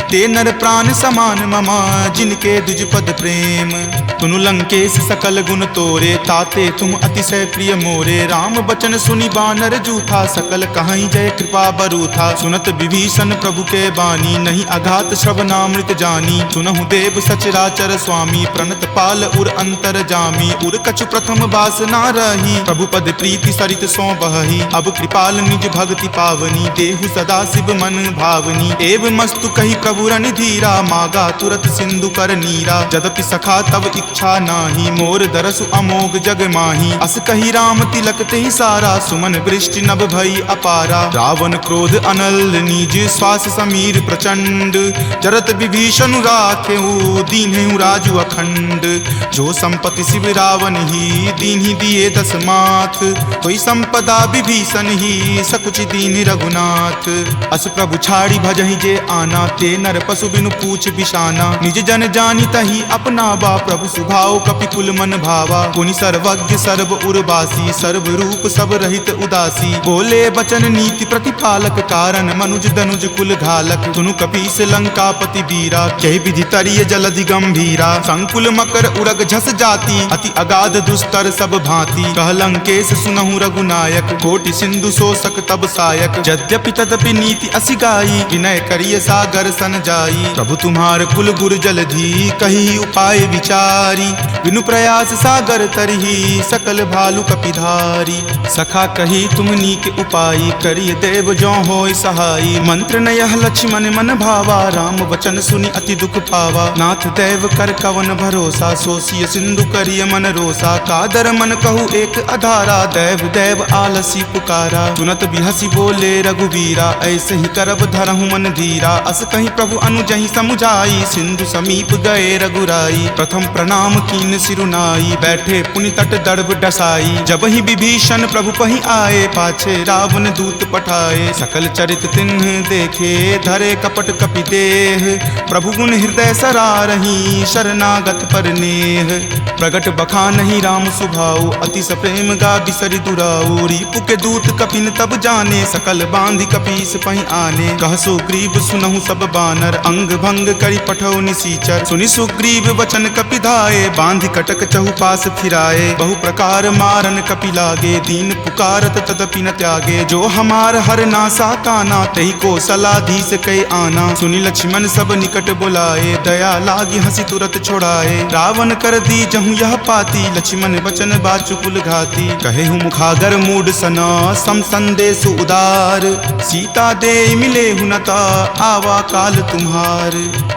ते नर प्राण समान ममा, जिनके दुज पद प्रेम। तुनु लंकेश सकल गुण तोरे, ताते तुम अतिशय प्रिय मोरे। राम बचन सुनि बानर जूथा, सकल कहाई जय कृपा बरूथा। सुनत विभीषण प्रभु के बानी, नहीं अघात श्रवणामृत जानी। सुनहु देव सचराचर स्वामी, प्रणत पाल उर अंतर जामी। उर कछु प्रथम बास ना रही, प्रभु पद प्रीति सरित सो बहही। अब कृपाल निज भक्ति पावनी, देहु सदा शिव मन भावनी। एव मस्तु कही प्रभु रण धीरा, मागा तुरत सिंधु कर नीरा। जदपि सखा तब इच्छा नाही, मोर दरसु अमोघ जग माही। अस कही राम तिलक तेहि सारा, सुमन वृष्टि नभ भई अपारा। रावण क्रोध अनल निज, श्वास समीर प्रचंड। जरत विभीषण राखेहु, दीन्हेहु राजु अखंड। जो संपत्ति शिव रावण ही, दीन्हि दिए दस माथ। कोई संपदा विभीषण ही, सकुच दीन रघुनाथ। अस प्रभु छाड़ी भजहि जे आना, ते नर पशु बिनु पूछ बिशाना। निज जन जानि तहि अपनावा, प्रभु सुभाव कपिकुल मन भावा। पुनि सर्वज्ञ सर्व उर्वासी, सर्व रूप सब रहित उदासी। बोले बचन नीति प्रतिपालक, कारण मनुज दनुज कुल घालक। सुनु कपीस लंकापति वीरा, कहि विधि तरिय जलधि गंभीरा। संकुल मकर उरग झस जाति, अति अगाध दुस्तर सब भांति। कह लंकेश सुनहु रघुनायक, कोटि सिंधु शोषक तब सायक। यद्यपि तदपि नीति असि गाई, विनय करिय सागर सन जाई। प्रभु तुम्हार कुल गुर जलधि, कही उपाय विचारी। बिनु प्रयास सागर तरही, सकल भालु कपिधारी। सखा कही तुम नीक उपाई, करिय देव जो होय सहाई। मंत्र नयह लक्ष्मण मन भावा, राम वचन सुनि अति दुख पावा। नाथ देव कर कवन भरोसा, सोसिय सिंधु करिय मन रोसा। कादर मन कहु एक अधारा, देव देव आलसी पुकारा। सुनत बिहसी बोले रघुवीरा, ऐसे ही करब धरहु मन धीरा। अस कहीं प्रभु अनुजहि समुझाई, सिंधु समीप गए रघुराई। प्रथम प्रणाम कीन सिरुनाई, बैठे पुनि तट दर्भ डसाई। जब ही विभीषण प्रभु पहि आए, पाछे रावण दूत पठाए। सकल चरित तिन्ह देखे, धरे कपट कपि देह। प्रभु गुण हृदय सरारही, शरणागत पर नेह। प्रगट बखानहि राम सुभाऊ, अति सप्रेम गा बिसरि दुराऊ। रिपु के दूत कपिन तब जाने, सकल बांधि कपीस पहि आने। कह सुग्रीव सुनहु सब बानर, अंग भंग करि पठौ निसीचर। सुनि सुग्रीव वचन कपि धाये, बांधि कटक चहु पास फिराए। बहु प्रकार मारन कपि लागे, दीन पुकारत तदपि न त्यागे। जो हमार हर नासा काना, तहि को सलाधीस कै आना। सुनि लक्ष्मण सब निकट बुलाए, दया लागी हंसी तुरत छोड़ाए। रावण कर दी जहु यह पाती, लक्ष्मण वचन बाचुकुल घाती। कहे हूँ मुखागर मूड सना, सम संदेश उदार। सीता दे मिले हुनता, आवा काल तुम्हार।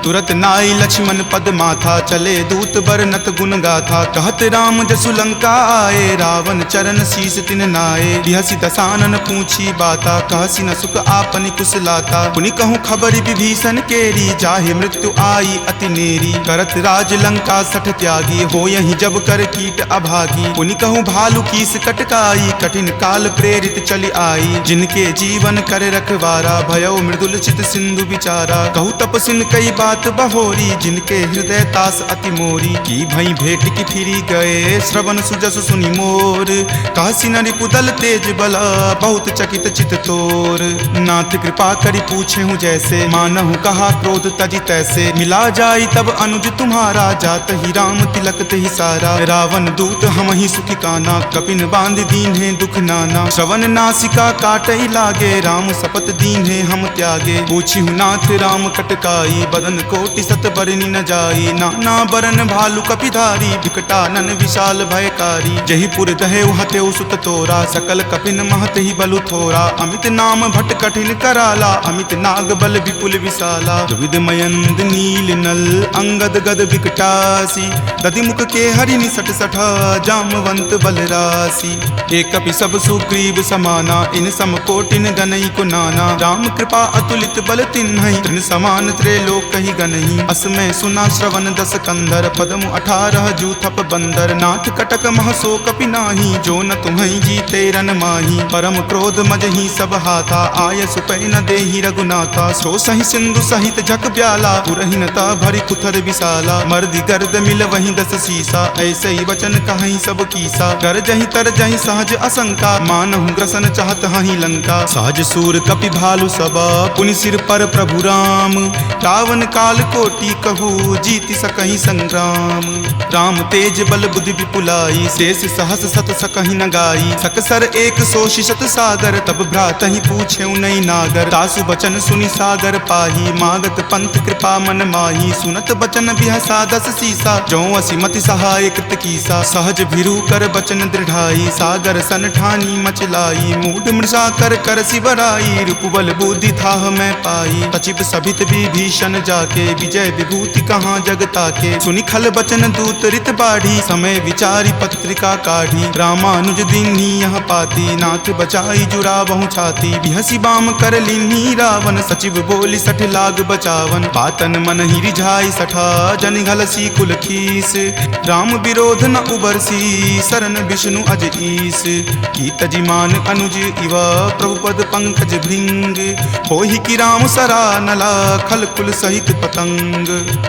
तुरत नाई लक्ष्मण पद माथा, चले दूत बरनत गुण गाथा। कहत राम जसु लंका आए, रावण चरण शीस तिन नाये। बिहसी दसानन पूछी बाता, कहसी न सुख आपनि कुशलाता। पुनि कहूँ खबर विभीषण केरी, जाहे मृत्यु आई अति नेरी। करत राज लंका सठ त्यागी, हो यही जब कर कीट अभागी। पुनि कहूँ भालू कीस कटकाई, कठिन काल प्रेरित चली आई। जिनके जीवन करे रखवारा, भयो मृदुल चित सिंधु विचारा। कहूँ तपसिन कई बात बहोरी, जिनके हृदय तास अति मोरी। की भई भेंट की फिरी गए, श्रवण सुजस सुनि मोर। कहसी न रिपुदल तेज बला, बहुत चकित चित तोर। नाथ कृपा करी पूछे हूँ जैसे, मानहु कहा क्रोध तजी तैसे। मिला जाई तब अनुज तुम्हारा, जात ही राम तिलक तेहि सारा। रावण दूत हम ही सुखी काना, कपिन बांध दीन है दुख नाना। श्रवण नासिका काटई लागे, राम शपथ दीन है हम त्यागे। पूछी हूँ नाथ राम कटकाई, बदन कोटि सत बरनी न जाई। नाना बरन भालू कपिधारी, विकटानन विशाल भयकारी। जही पुर दहे हते सुत तोरा, सकल कपिन महत ही बलु थोरा। अमित नाम भट कठिन कराला, अमित नाग बल विपुल विशाला। विविध मयंद नील नल, अंगद गद विकटासी। दधि मुख के हरि निसट सठा जामवंत बलरासी। एक कपि सब सुग्रीव समाना इन सम कोटिन गनई को नाना। राम कृपा अतुलित बल तिन्हई तृण समान त्रैलोक कहि गनहि। अस में सुना श्रवण दस कंधर पदम 18 जूथप बंदर। नाथ कटक महसो कपि नाही जो न तुम्हई जीते रन माही। परम क्रोध मजहि सब हाथा आय सुपै न देहि रघुनाथा। सो सहि सिंधु सहित झक ब्याला पुरहिनता भरी कुथर विशाला। मर्दि गर्द मिल वहीं 10 सीसा ऐसे ही वचन कहीं सब कीसा। कर जहि तर जहि सहज असंका मानहु ग्रसन चाहत हहि लंका। सहज सूर कपि भालु सबा पुनि सिर पर प्रभु राम। रावण काल कोटि कहू जीति सकहि संग्राम। राम तेज बल बुद्धि विपुलाई शेष सहस सत सकहि न गाई। सकसर एक सोषिषत सागर तब भ्रातहि पूछेउ नई नागर। तासु बचन सुनि सागर पाही मागत पंथ कृपा मन माही। सुनत बचन बिहसा 10 सीसा जो असिमति सहाय कृत कीसा। सहज भिरु कर बचन दृढ़ाई सागर सन ठानी मचलाई। मूढ़ मृषा कर कर सिवराई रूप बल बुद्धि थाह मैं पाई। सचिव सभित विभीषण जाके विजय विभूति कहाँ जगता के। सुनि खल बचन दूत रित बाढ़ी समय विचारी पत्रिका काढ़ी। रामानुज दीन्ही यह पाती नाथ बचाई जुरावहु छाती। बिहसी बाम कर लीन्ही रावण सचिव बोली सठ लाग बचावन। पातन मन ही रिझाई सठा जन घलसी कुल खीस। राम विरोध न उबरसी शरण विष्णु अज ईस। कीत जिमान अनुज इवा प्रभु पद पंकज भृंग। होहि कि राम सरा नला खल कुल सहित पतंग।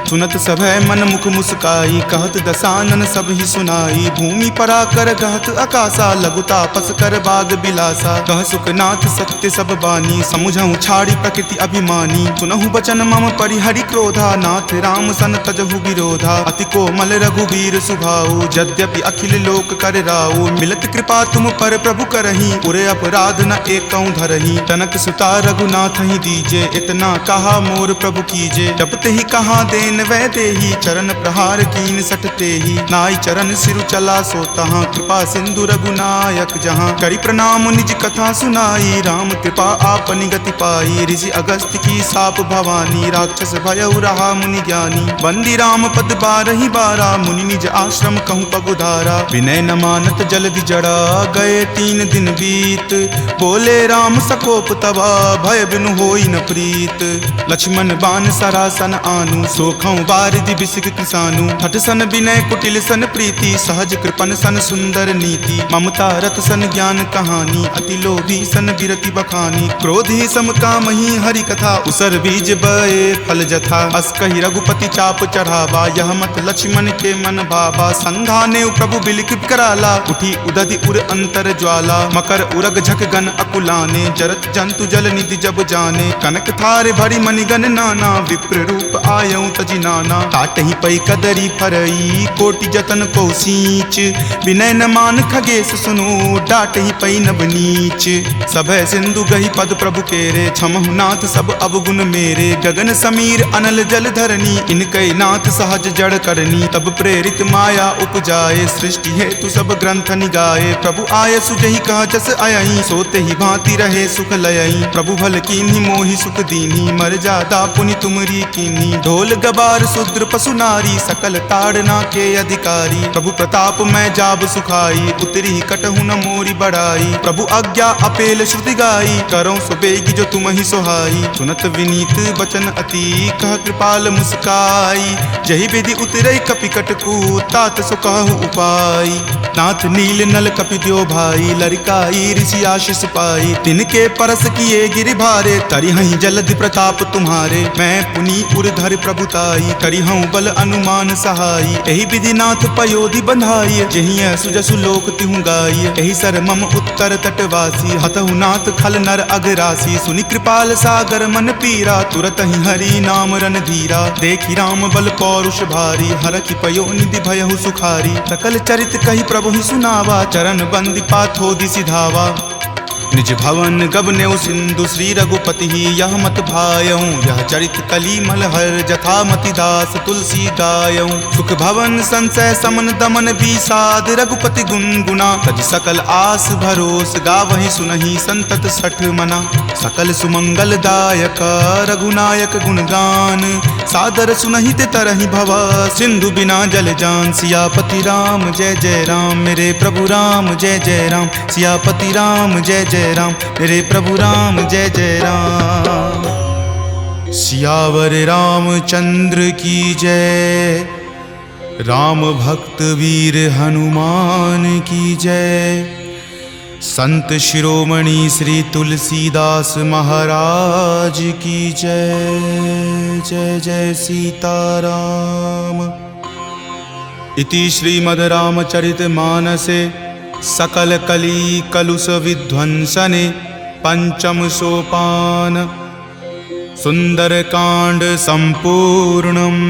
सुनत सभय मन मुख मुस्काई कहत दसानन सब ही सुनाई। भूमि परा कर गहत आकाशा लघु तापस कर बाग बिलासा। कह सुखनाथ सत्य सब बानी समुझहु छाड़ी प्रकृति अभिमानी। सुनहु बचन मम परिहरि क्रोधा नाथ राम सन तजहु विरोधा। अति कोमल रघुवीर सुभाऊ यद्यपि अखिल लोक कर राऊ। मिलत कृपा तुम पर प्रभु करही पुरे अपराध न एकौ धरही। तनक सुता रघुनाथ ही दीजे इतना कहा मोर प्रभु कीजे। जपते ही कहा देन वै देही चरण प्रहार कीन सटते ही। नाई चरण सिरु चला सो तहाँ कृपा सिंधु रघुनायक जहाँ। करि प्रणाम निज कथा सुनाई राम कृपा आपनि गति पाई। ऋषि अगस्त्य की साप भवानी राक्षस भयउ रहा मुनि ज्ञानी। बंदी राम पद 12 बारा मुनि निज आश्रम कहूँ पगुधारा। विनय न मानत जल्दि जड़ा गए 3 दिन बीत। बोले राम सकोप तबा भय बिनु होई न प्रीत। लक्ष्मण बान सरासन आनु सोखौ बारिधि बिसिक किसानु। हठ सन विनय कुटिल सन प्रीति सहज कृपन सन सुंदर नीति। ममता रथ सन ज्ञान कहानी अति लोभी सन बिरति बखानी। क्रोधी सम कामहि हरि कथा उसर बीज बए फल जथा। अस कहि रघुपति चाप चढ़ावा यह मत लक्ष्मण के मन भावा। संधाने प्रभु बिलिख कराला उठी उदधि उर अंतर ज्वाला। मकर उरग झक गन अकुलाने जरत जंतु जल निधि जब जाने। कनक थारे भरी मणिगन नाना विप्र रूप आयौ तजि नाना। काटहि पै कदरी फरई कोटि जतन को सींच। विनय न मान खगेश सुनो डाटहि पै नभ नीच। सभय सिंधु गहि पद प्रभु केरे क्षमहु नाथ सब अवगुण मेरे। गगन समीर अनल जल धरनी इनकै नाथ सहज जड़ करनी। तब प्रेरित माया उपजाए सृष्टि हेतु सब ग्रंथ निगाए। प्रभु आय सुजहि कह जस अयहि सोते ही भांति रहे सुख लयहि। प्रभु भल कीन्ही मोहि सुख दीन्ही मर्यादा पुनि तुमरी कीन्ही। ढोल गबार शूद्र पशु नारी सकल ताड़ना के अधिकारी। प्रभु प्रताप मैं जाब सुखाई उतरी कटहु न मोरी बढ़ाई। प्रभु आज्ञा अपेल श्रुति गाई करो सुबेगी जो तुम ही सोहाई। सुनत विनीत बचन अति कह कृपाल मुस्काई। जहि विधि उतरे कपि कटकू तात सो कहु उपाय। नाथ नील नल कपि द्यो भाई लरिकाई ऋषि आशीष पाई। तिनके परस किए गिरि भारे तरिहहि जलधि प्रताप तुम्हारे। मैं पुनि उर्धर प्रभुताई करिहऊँ बल अनुमान सहाई। एहि विधि नाथ पयोधि बंधाई जहिं सुजसु लोक तिहु गाई। एहि सर मम उत्तर तटवासी हतहु नाथ खल नर अघरासी। सुनि कृपाल सागर मन पीरा तुरत ही हरि नाम रन धीरा। देखि राम बल पौरुष भारी हरखि पयो निधि भयहु सुखारी। सकल चरित कहि प्रभु ही सुनावा चरण बंदी पाथोधि सिधावा। निज भवन गबनेउ सिंधु श्री रघुपति यह मत भायऊँ। यह चरित कली मलहर जथा मति दास तुलसी गायऊँ। सुख भवन संशय समन दमन विषाद रघुपति गुनगुना। तज सकल आस भरोस गावहि सुनहि संतत सठ मना। सकल सुमंगल दायक रघुनायक गुणगान सादर सुनहित तरहि भव, सिंधु बिना जल जान। सियापति राम जय जय राम, मेरे प्रभु राम जय जय राम। सियापति राम जय जय राम, मेरे प्रभु राम जय जय राम। सियावर रामचंद्र की जय, राम भक्त वीर हनुमान की जय। संत शिरोमणि श्री तुलसीदास महाराज की जय। जय जय सीताराम। इति श्रीमद् रामचरित मानसे सकल कली कलुष विध्वंसने पंचम सोपान सुंदरकांड संपूर्णम्।